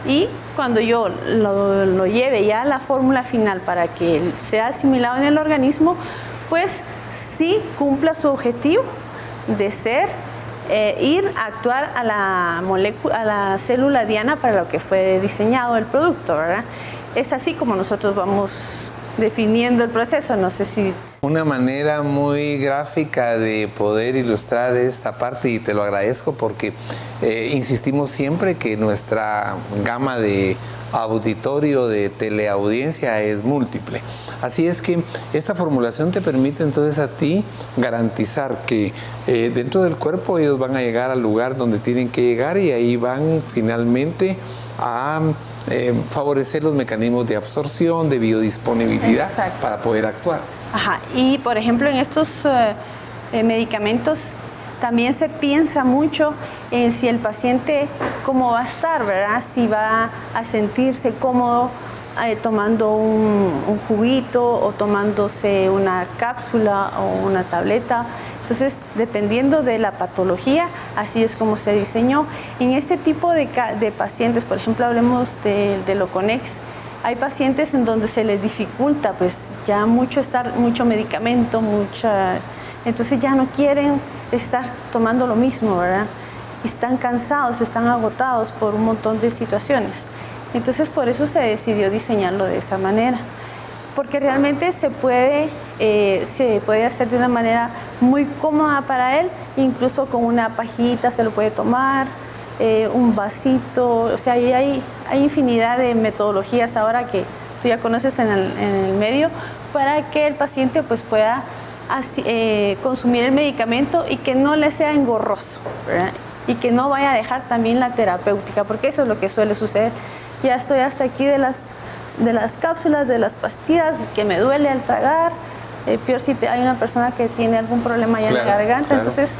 y cuando yo lo lleve ya a la fórmula final para que sea asimilado en el organismo, pues sí cumpla su objetivo de ser ir a actuar a la célula diana para lo que fue diseñado el producto, ¿verdad? Es así como nosotros vamos definiendo el proceso, no sé si... Una manera muy gráfica de poder ilustrar esta parte, y te lo agradezco porque insistimos siempre que nuestra gama de auditorio, de teleaudiencia es múltiple. Así es que esta formulación te permite entonces a ti garantizar que dentro del cuerpo ellos van a llegar al lugar donde tienen que llegar, y ahí van finalmente a favorecer los mecanismos de absorción, de biodisponibilidad. Exacto. Para poder actuar. Ajá. Y por ejemplo en estos medicamentos también se piensa mucho en si el paciente cómo va a estar, ¿verdad? Si va a sentirse cómodo tomando un juguito o tomándose una cápsula o una tableta. Entonces, dependiendo de la patología, así es como se diseñó. En este tipo de pacientes, por ejemplo, hablemos de Loconex, hay pacientes en donde se les dificulta pues ya mucho medicamento, entonces ya no quieren estar tomando lo mismo, ¿verdad? Están cansados, están agotados por un montón de situaciones. Entonces por eso se decidió diseñarlo de esa manera, porque realmente se puede hacer de una manera muy cómoda para él, incluso con una pajita se lo puede tomar, un vasito, o sea, hay infinidad de metodologías ahora que tú ya conoces en el medio, para que el paciente pues pueda consumir el medicamento y que no le sea engorroso, ¿verdad? Y que no vaya a dejar también la terapéutica, porque eso es lo que suele suceder. Ya estoy hasta aquí de las cápsulas, de las pastillas, que me duele al tragar, peor si hay una persona que tiene algún problema ya en la garganta, entonces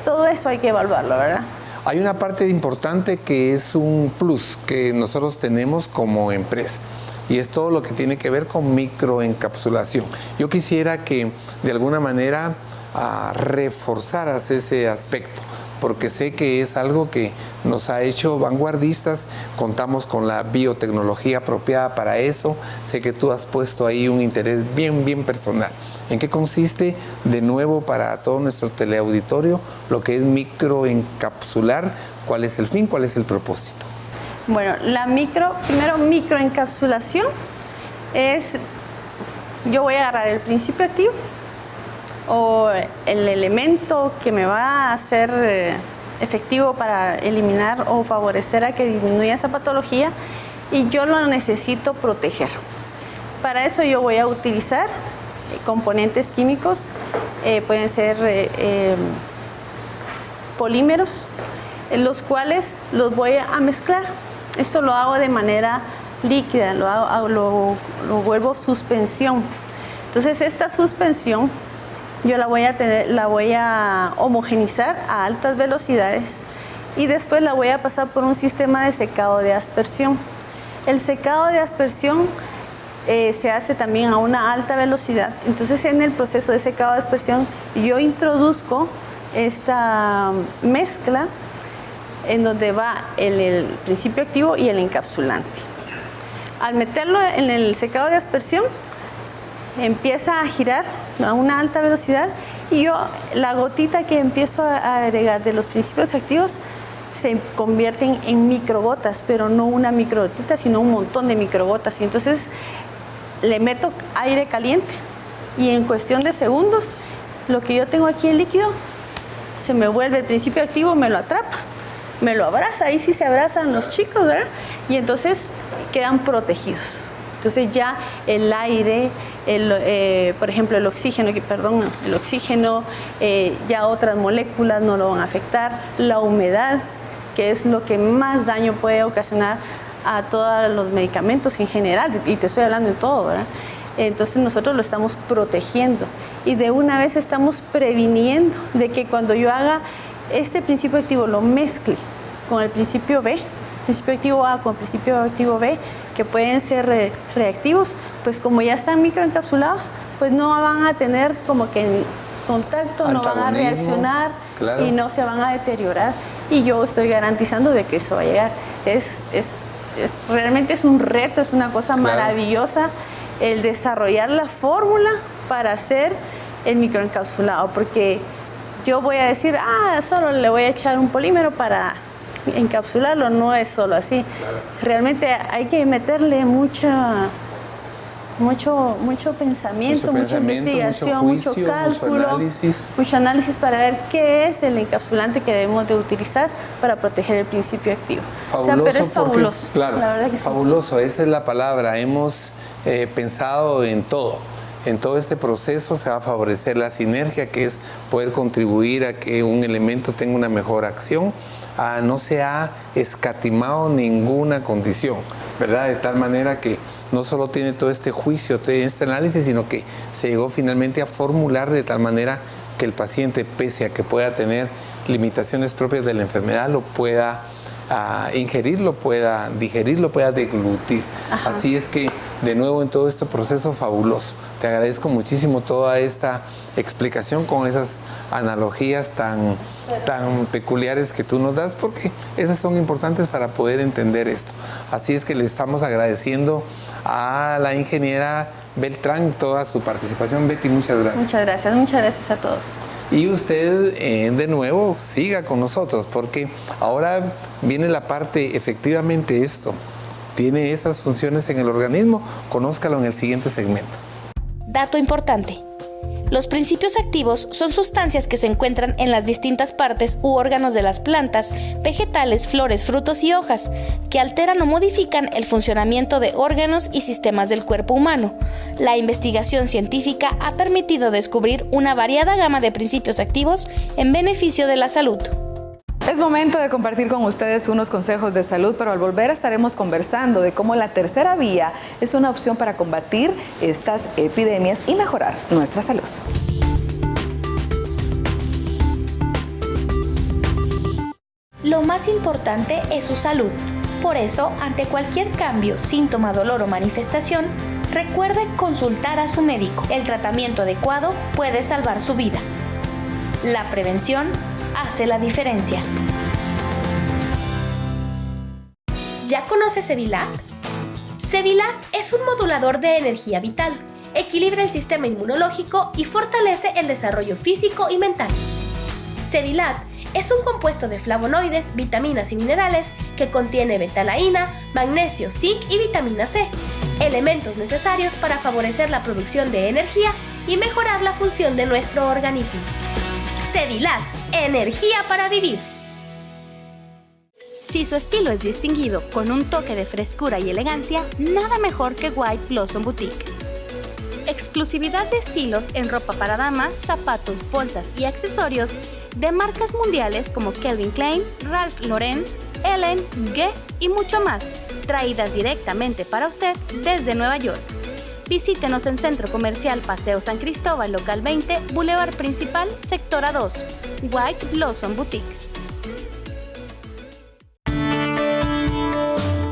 todo eso hay que evaluarlo, ¿verdad? Hay una parte importante que es un plus que nosotros tenemos como empresa, y es todo lo que tiene que ver con microencapsulación. Yo quisiera que de alguna manera reforzaras ese aspecto, porque sé que es algo que nos ha hecho vanguardistas, contamos con la biotecnología apropiada para eso, sé que tú has puesto ahí un interés bien personal. ¿En qué consiste, de nuevo para todo nuestro teleauditorio, lo que es microencapsular? ¿Cuál es el fin? ¿Cuál es el propósito? Bueno, primero microencapsulación es, yo voy a agarrar el principio activo o el elemento que me va a hacer efectivo para eliminar o favorecer a que disminuya esa patología, y yo lo necesito proteger. Para eso yo voy a utilizar componentes químicos, pueden ser polímeros, los cuales los voy a mezclar. Esto lo hago de manera líquida, lo vuelvo suspensión. Entonces esta suspensión yo la voy a homogenizar a altas velocidades, y después la voy a pasar por un sistema de secado de aspersión. El secado de aspersión se hace también a una alta velocidad. Entonces en el proceso de secado de aspersión yo introduzco esta mezcla en donde va el principio activo y el encapsulante. Al meterlo en el secado de aspersión, empieza a girar a una alta velocidad, y yo la gotita que empiezo a agregar de los principios activos se convierten en microgotas, pero no una microgotita, sino un montón de microgotas. Y entonces le meto aire caliente, y en cuestión de segundos lo que yo tengo aquí en líquido se me vuelve el principio activo, me lo atrapa, me lo abraza, ahí sí se abrazan los chicos, ¿verdad? Y entonces quedan protegidos. Entonces ya el aire, por ejemplo el oxígeno, ya otras moléculas no lo van a afectar, la humedad, que es lo que más daño puede ocasionar a todos los medicamentos en general, y te estoy hablando de todo, ¿verdad? Entonces nosotros lo estamos protegiendo, y de una vez estamos previniendo de que cuando yo haga este principio activo lo mezcle con el principio B, principio activo A con principio activo B, que pueden ser reactivos, pues como ya están microencapsulados, pues no van a tener como que contacto, no van a reaccionar, claro, y no se van a deteriorar, y yo estoy garantizando de que eso va a llegar. Realmente es un reto, es una cosa, claro, maravillosa el desarrollar la fórmula para hacer el microencapsulado, porque yo voy a decir, solo le voy a echar un polímero para encapsularlo. No es solo así. Claro. Realmente hay que meterle mucho pensamiento, mucha investigación, mucho cálculo, mucho análisis para ver qué es el encapsulante que debemos de utilizar para proteger el principio activo. Fabuloso, pero es fabuloso, claro, la verdad que fabuloso, esa es la palabra. Hemos pensado en todo este proceso. Se va a favorecer la sinergia, que es poder contribuir a que un elemento tenga una mejor acción. No se ha escatimado ninguna condición, ¿verdad? De tal manera que no solo tiene todo este juicio, todo este análisis, sino que se llegó finalmente a formular de tal manera que el paciente, pese a que pueda tener limitaciones propias de la enfermedad, lo pueda ingerir, lo pueda digerir, lo pueda deglutir. Ajá. Así es que, de nuevo, en todo este proceso fabuloso. Te agradezco muchísimo toda esta explicación con esas analogías tan peculiares que tú nos das, porque esas son importantes para poder entender esto. Así es que le estamos agradeciendo a la ingeniera Beltrán toda su participación. Betty, muchas gracias. Muchas gracias a todos. Y usted, de nuevo, siga con nosotros, porque ahora viene la parte, efectivamente esto tiene esas funciones en el organismo. Conózcalo en el siguiente segmento. Dato importante. Los principios activos son sustancias que se encuentran en las distintas partes u órganos de las plantas, vegetales, flores, frutos y hojas, que alteran o modifican el funcionamiento de órganos y sistemas del cuerpo humano. La investigación científica ha permitido descubrir una variada gama de principios activos en beneficio de la salud. Es momento de compartir con ustedes unos consejos de salud, pero al volver estaremos conversando de cómo la tercera vía es una opción para combatir estas epidemias y mejorar nuestra salud. Lo más importante es su salud. Por eso, ante cualquier cambio, síntoma, dolor o manifestación, recuerde consultar a su médico. El tratamiento adecuado puede salvar su vida. La prevención hace la diferencia. ¿Ya conoces Cevilat? Cevilat es un modulador de energía vital, equilibra el sistema inmunológico y fortalece el desarrollo físico y mental. Cevilat es un compuesto de flavonoides, vitaminas y minerales que contiene betalaína, magnesio, zinc y vitamina C, elementos necesarios para favorecer la producción de energía y mejorar la función de nuestro organismo. Cevilat, energía para vivir. Si su estilo es distinguido con un toque de frescura y elegancia, nada mejor que White Blossom Boutique. Exclusividad de estilos en ropa para damas, zapatos, bolsas y accesorios de marcas mundiales como Calvin Klein, Ralph Lauren, Ellen, Guess y mucho más, traídas directamente para usted desde Nueva York. Visítenos en Centro Comercial Paseo San Cristóbal, local 20, Boulevard Principal, Sector A2, White Blossom Boutique.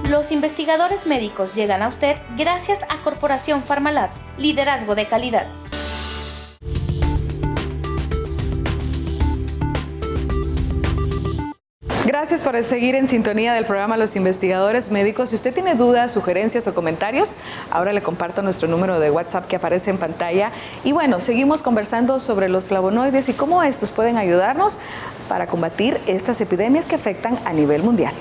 Los investigadores médicos llegan a usted gracias a Corporación Pharmalab, liderazgo de calidad. Gracias por seguir en sintonía del programa Los Investigadores Médicos. Si usted tiene dudas, sugerencias o comentarios, ahora le comparto nuestro número de WhatsApp que aparece en pantalla. Y bueno, seguimos conversando sobre los flavonoides y cómo estos pueden ayudarnos para combatir estas epidemias que afectan a nivel mundial.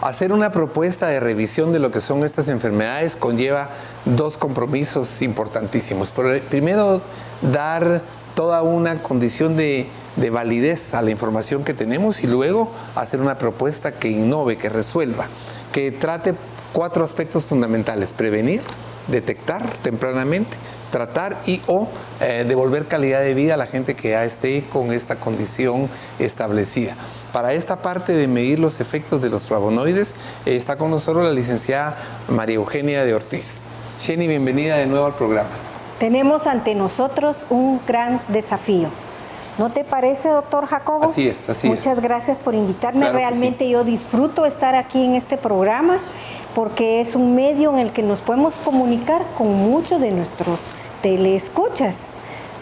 Hacer una propuesta de revisión de lo que son estas enfermedades conlleva dos compromisos importantísimos. Primero, dar toda una condición de validez a la información que tenemos y luego hacer una propuesta que innove, que resuelva, que trate 4 aspectos fundamentales: prevenir, detectar tempranamente, tratar y devolver calidad de vida a la gente que ya esté con esta condición establecida. Para esta parte de medir los efectos de los flavonoides está con nosotros la licenciada María Eugenia de Ortiz. Jenny, bienvenida de nuevo al programa. Tenemos ante nosotros un gran desafío. ¿No te parece, doctor Jacobo? Así es, así es. Muchas gracias por invitarme. Claro, realmente sí. Yo disfruto estar aquí en este programa porque es un medio en el que nos podemos comunicar con muchos de nuestros teleescuchas.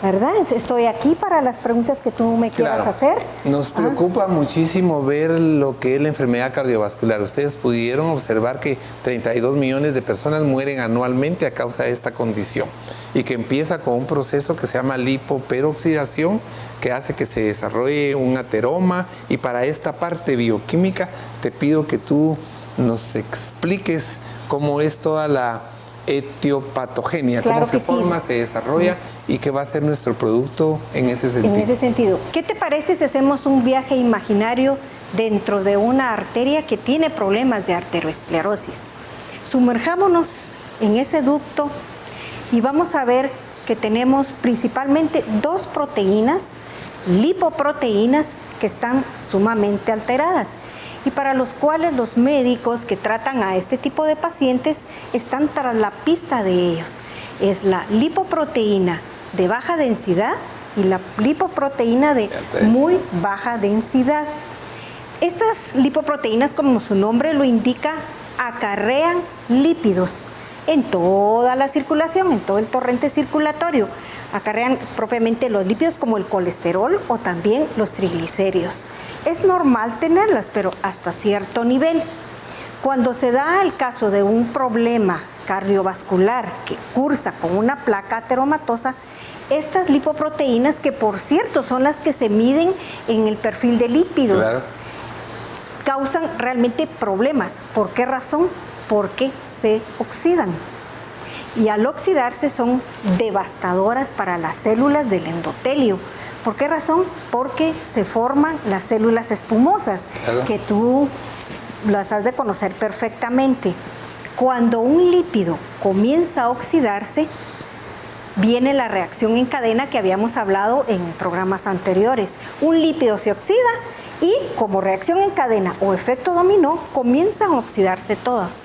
¿verdad? Estoy aquí para las preguntas que tú me quieras hacer. Nos preocupa muchísimo ver lo que es la enfermedad cardiovascular. Ustedes pudieron observar que 32 millones de personas mueren anualmente a causa de esta condición y que empieza con un proceso que se llama lipoperoxidación, que hace que se desarrolle un ateroma, y para esta parte bioquímica te pido que tú nos expliques cómo es toda la etiopatogenia, cómo se forma, se desarrolla y qué va a ser nuestro producto en ese sentido. En ese sentido, ¿qué te parece si hacemos un viaje imaginario dentro de una arteria que tiene problemas de arteriosclerosis? Sumerjámonos en ese ducto y vamos a ver que tenemos principalmente dos proteínas, lipoproteínas, que están sumamente alteradas y para los cuales los médicos que tratan a este tipo de pacientes están tras la pista de ellos. Es la lipoproteína de baja densidad y la lipoproteína de muy baja densidad. Estas lipoproteínas, como su nombre lo indica, acarrean lípidos en toda la circulación, en todo el torrente circulatorio. Acarrean propiamente los lípidos como el colesterol o también los triglicéridos. Es normal tenerlas, pero hasta cierto nivel. Cuando se da el caso de un problema cardiovascular que cursa con una placa ateromatosa, estas lipoproteínas, que por cierto son las que se miden en el perfil de lípidos, causan realmente problemas. ¿Por qué razón? Porque se oxidan. Y al oxidarse son devastadoras para las células del endotelio. ¿Por qué razón? Porque se forman las células espumosas, que tú las has de conocer perfectamente. Cuando un lípido comienza a oxidarse, viene la reacción en cadena que habíamos hablado en programas anteriores. Un lípido se oxida y como reacción en cadena o efecto dominó, comienzan a oxidarse todos.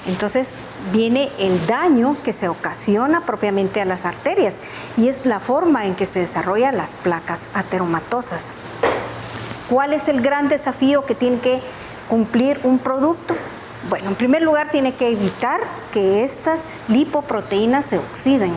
Entonces viene el daño que se ocasiona propiamente a las arterias y es la forma en que se desarrollan las placas ateromatosas. ¿Cuál es el gran desafío que tiene que cumplir un producto? Bueno, en primer lugar tiene que evitar que estas lipoproteínas se oxiden,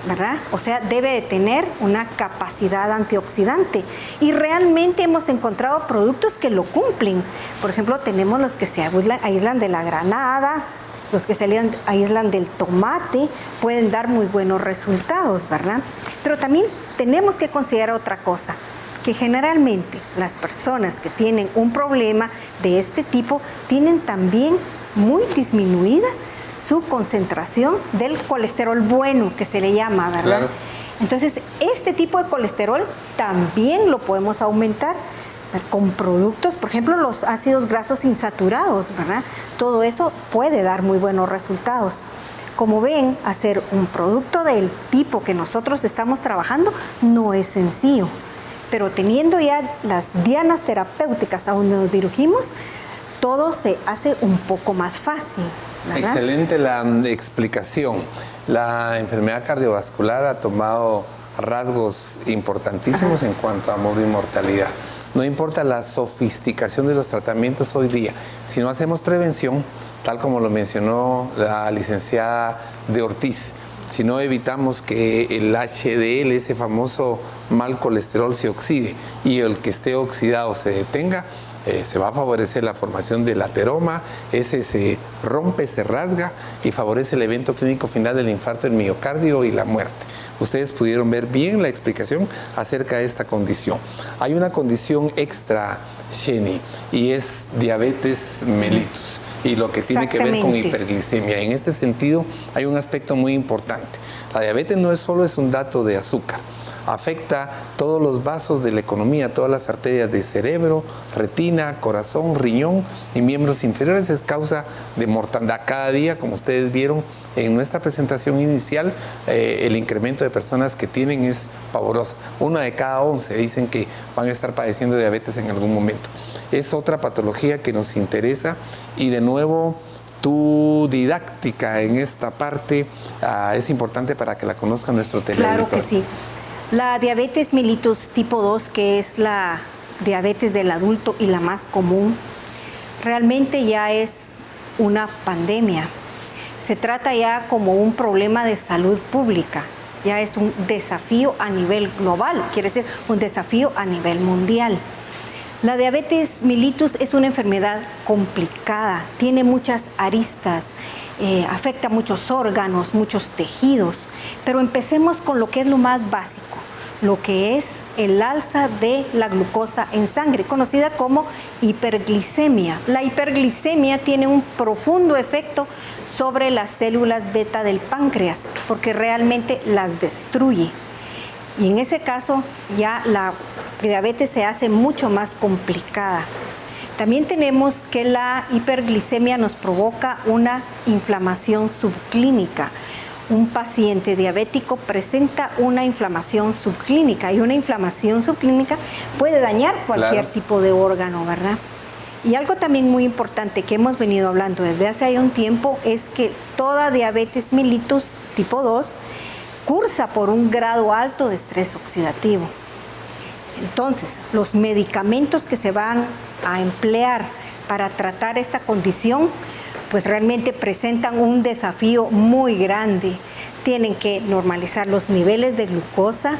¿verdad? O sea, debe de tener una capacidad antioxidante y realmente hemos encontrado productos que lo cumplen. Por ejemplo, tenemos los que se aíslan de la granada, los que se aíslan del tomate, pueden dar muy buenos resultados, ¿verdad? Pero también tenemos que considerar otra cosa, que generalmente las personas que tienen un problema de este tipo tienen también muy disminuida su concentración del colesterol bueno, que se le llama, ¿verdad? Claro. Entonces, este tipo de colesterol también lo podemos aumentar con productos, por ejemplo, los ácidos grasos insaturados, ¿verdad? Todo eso puede dar muy buenos resultados. Como ven, hacer un producto del tipo que nosotros estamos trabajando no es sencillo, pero teniendo ya las dianas terapéuticas a donde nos dirigimos, todo se hace un poco más fácil, ¿verdad? Excelente la explicación. La enfermedad cardiovascular ha tomado rasgos importantísimos en cuanto a mortalidad. No importa la sofisticación de los tratamientos hoy día, si no hacemos prevención, tal como lo mencionó la licenciada de Ortiz, si no evitamos que el HDL, ese famoso mal colesterol, se oxide y el que esté oxidado se detenga, se va a favorecer la formación del ateroma, ese se rompe, se rasga y favorece el evento clínico final del infarto del miocardio y la muerte. Ustedes pudieron ver bien la explicación acerca de esta condición. Hay una condición extra, Jenny, y es diabetes mellitus y lo que tiene que ver con hiperglicemia. En este sentido, hay un aspecto muy importante. La diabetes no es solo un dato de azúcar, afecta todos los vasos de la economía, todas las arterias de cerebro, retina, corazón, riñón y miembros inferiores. Es causa de mortandad. Cada día, como ustedes vieron en nuestra presentación inicial, el incremento de personas que tienen es pavoroso. 1 de cada 11 dicen que van a estar padeciendo diabetes en algún momento. Es otra patología que nos interesa y de nuevo tu didáctica en esta parte es importante para que la conozca nuestro televidor. Claro que sí. La diabetes mellitus tipo 2, que es la diabetes del adulto y la más común, realmente ya es una pandemia. Se trata ya como un problema de salud pública. ya es un desafío a nivel global, quiere decir un desafío a nivel mundial. La diabetes mellitus es una enfermedad complicada, tiene muchas aristas, afecta muchos órganos, muchos tejidos, pero empecemos con lo que es lo más básico, lo que es el alza de la glucosa en sangre, conocida como hiperglicemia. La hiperglicemia tiene un profundo efecto sobre las células beta del páncreas, porque realmente las destruye. Y en ese caso ya la diabetes se hace mucho más complicada. También tenemos que la hiperglicemia nos provoca una inflamación subclínica. Un paciente diabético presenta una inflamación subclínica y una inflamación subclínica puede dañar cualquier tipo de órgano, ¿verdad? Y algo también muy importante que hemos venido hablando desde hace un tiempo es que toda diabetes mellitus tipo 2 cursa por un grado alto de estrés oxidativo. Entonces, los medicamentos que se van a emplear para tratar esta condición pues realmente presentan un desafío muy grande. Tienen que normalizar los niveles de glucosa,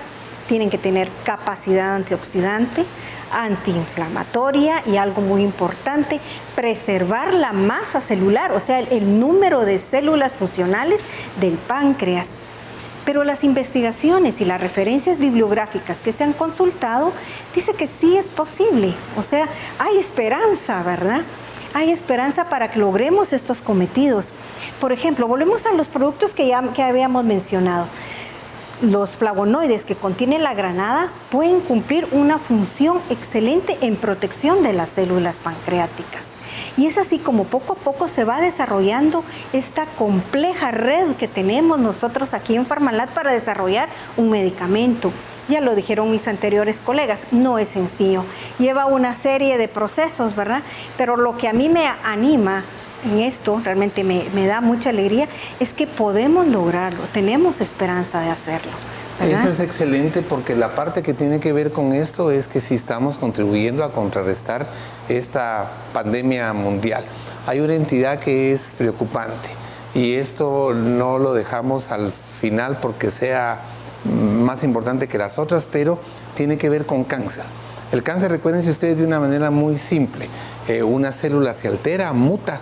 tienen que tener capacidad antioxidante, antiinflamatoria y algo muy importante, preservar la masa celular, o sea, el número de células funcionales del páncreas. Pero las investigaciones y las referencias bibliográficas que se han consultado dice que sí es posible, o sea, hay esperanza, ¿verdad? Hay esperanza para que logremos estos cometidos. Por ejemplo, volvemos a los productos que habíamos mencionado. Los flavonoides que contienen la granada pueden cumplir una función excelente en protección de las células pancreáticas. Y es así como poco a poco se va desarrollando esta compleja red que tenemos nosotros aquí en Pharmalat para desarrollar un medicamento. Ya lo dijeron mis anteriores colegas, no es sencillo, lleva una serie de procesos, ¿verdad? Pero lo que a mí me anima en esto, realmente me da mucha alegría, es que podemos lograrlo, tenemos esperanza de hacerlo, ¿verdad? Eso es excelente porque la parte que tiene que ver con esto es que sí estamos contribuyendo a contrarrestar esta pandemia mundial. Hay una entidad que es preocupante y esto no lo dejamos al final porque sea más importante que las otras, pero tiene que ver con cáncer. El cáncer, recuérdense ustedes, de una manera muy simple. Una célula se altera, muta,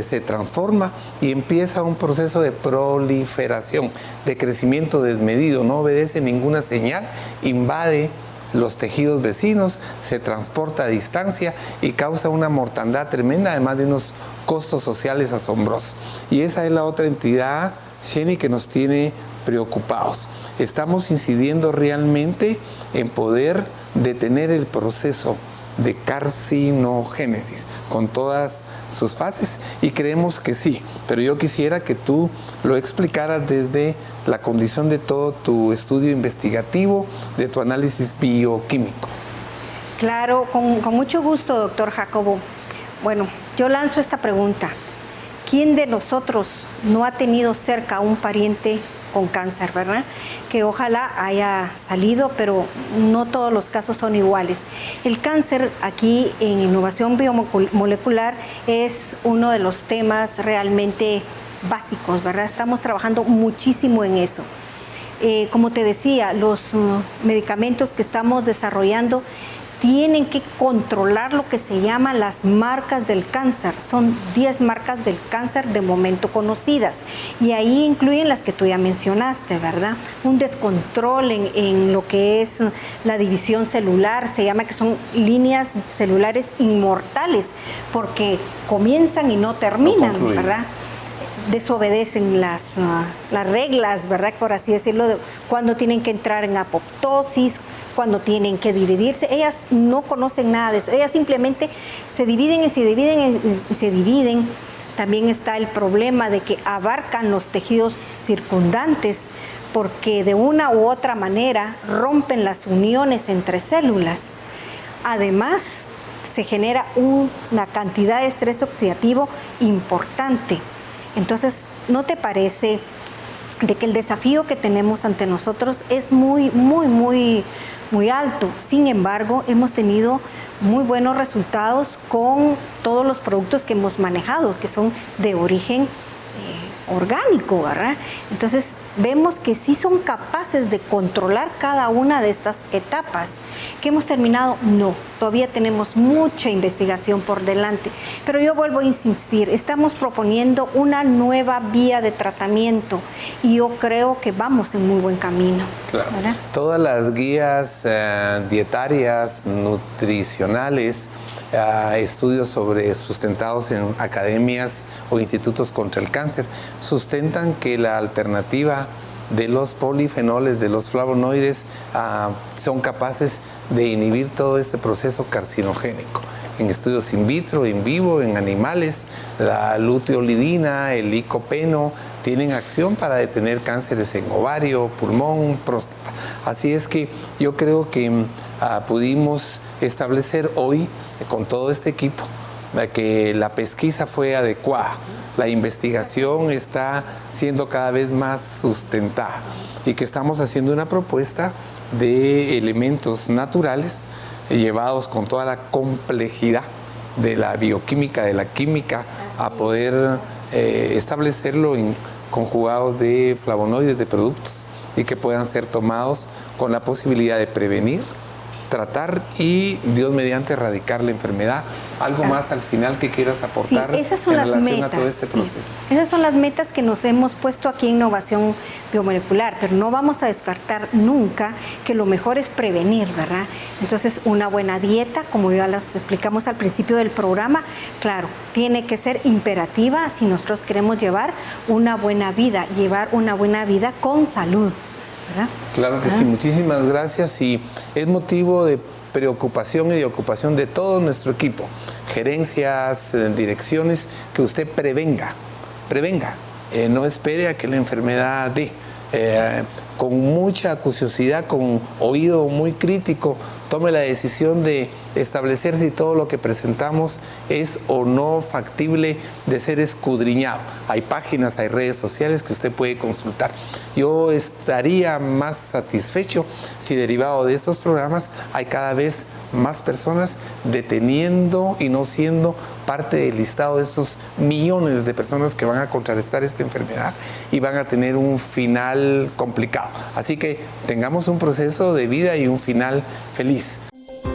se transforma y empieza un proceso de proliferación, de crecimiento desmedido, no obedece ninguna señal, invade los tejidos vecinos, se transporta a distancia y causa una mortandad tremenda, además de unos costos sociales asombrosos. Y esa es la otra entidad, Sheni, que nos tiene preocupados. Estamos incidiendo realmente en poder detener el proceso de carcinogénesis con todas sus fases y creemos que sí, pero yo quisiera que tú lo explicaras desde la condición de todo tu estudio investigativo, de tu análisis bioquímico. Claro, con mucho gusto, doctor Jacobo. Bueno, yo lanzo esta pregunta. ¿Quién de nosotros no ha tenido cerca a un pariente con cáncer, verdad? Que ojalá haya salido, pero no todos los casos son iguales. El cáncer aquí en innovación biomolecular es uno de los temas realmente básicos, ¿verdad? Estamos trabajando muchísimo en eso. Como te decía, los medicamentos que estamos desarrollando tienen que controlar lo que se llama las marcas del cáncer. Son 10 marcas del cáncer de momento conocidas y ahí incluyen las que tú ya mencionaste, ¿verdad? Un descontrol en lo que es la división celular, se llama que son líneas celulares inmortales porque comienzan y no terminan, ¿verdad? Desobedecen las reglas, ¿verdad? Por así decirlo, de cuando tienen que entrar en apoptosis, cuando tienen que dividirse. Ellas no conocen nada de eso, ellas simplemente se dividen y se dividen y se dividen. También está el problema de que abarcan los tejidos circundantes porque de una u otra manera rompen las uniones entre células. Además, se genera una cantidad de estrés oxidativo importante. Entonces, ¿no te parece de que el desafío que tenemos ante nosotros es muy alto? Sin embargo, hemos tenido muy buenos resultados con todos los productos que hemos manejado, que son de origen orgánico, ¿verdad? Entonces, vemos que sí son capaces de controlar cada una de estas etapas. ¿Que hemos terminado? No, todavía tenemos mucha investigación por delante, pero yo vuelvo a insistir, estamos proponiendo una nueva vía de tratamiento y yo creo que vamos en muy buen camino. Claro. Todas las guías dietarias, nutricionales, estudios sustentados en academias o institutos contra el cáncer, sustentan que la alternativa de los polifenoles, de los flavonoides, son capaces de inhibir todo este proceso carcinogénico. En estudios in vitro, in vivo, en animales, la luteolidina, el licopeno, tienen acción para detener cánceres en ovario, pulmón, próstata. Así es que yo creo que pudimos establecer hoy, con todo este equipo, que la pesquisa fue adecuada. La investigación está siendo cada vez más sustentada y que estamos haciendo una propuesta de elementos naturales llevados con toda la complejidad de la bioquímica, de la química, a poder establecerlo en conjugados de flavonoides, de productos, y que puedan ser tomados con la posibilidad de prevenir, tratar y, Dios mediante, erradicar la enfermedad. ¿Algo más al final que quieras aportar en relación a todo este proceso? Esas son las metas que nos hemos puesto aquí en Innovación Biomolecular, pero no vamos a descartar nunca que lo mejor es prevenir, ¿verdad? Entonces, una buena dieta, como ya les explicamos al principio del programa, claro, tiene que ser imperativa si nosotros queremos llevar una buena vida con salud, ¿verdad? Claro que sí, muchísimas gracias, y es motivo de preocupación y de ocupación de todo nuestro equipo, gerencias, direcciones, que usted prevenga, no espere a que la enfermedad dé, con mucha acuciosidad, con oído muy crítico, tome la decisión de establecer si todo lo que presentamos es o no factible de ser escudriñado. Hay páginas, hay redes sociales que usted puede consultar. Yo estaría más satisfecho si, derivado de estos programas, hay cada vez más personas deteniendo y no siendo parte del listado de estos millones de personas que van a contrarrestar esta enfermedad y van a tener un final complicado. Así que tengamos un proceso de vida y un final feliz.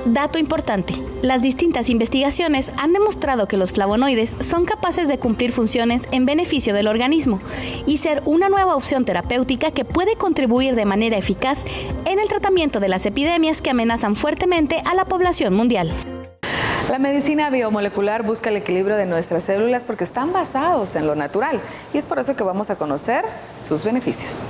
Dato importante, las distintas investigaciones han demostrado que los flavonoides son capaces de cumplir funciones en beneficio del organismo y ser una nueva opción terapéutica que puede contribuir de manera eficaz en el tratamiento de las epidemias que amenazan fuertemente a la población mundial. La medicina biomolecular busca el equilibrio de nuestras células porque están basados en lo natural, y es por eso que vamos a conocer sus beneficios.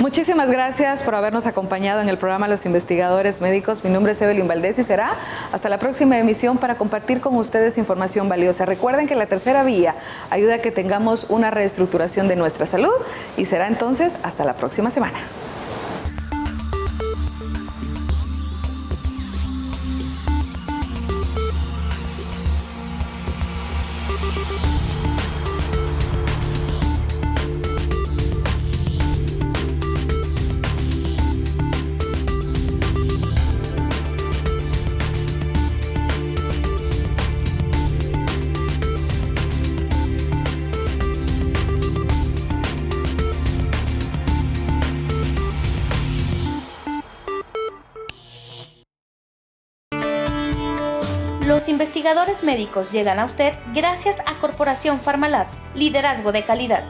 Muchísimas gracias por habernos acompañado en el programa Los Investigadores Médicos. Mi nombre es Evelyn Valdés y será hasta la próxima emisión para compartir con ustedes información valiosa. Recuerden que la tercera vía ayuda a que tengamos una reestructuración de nuestra salud y será entonces hasta la próxima semana. Los investigadores médicos llegan a usted gracias a Corporación Farmalab, liderazgo de calidad.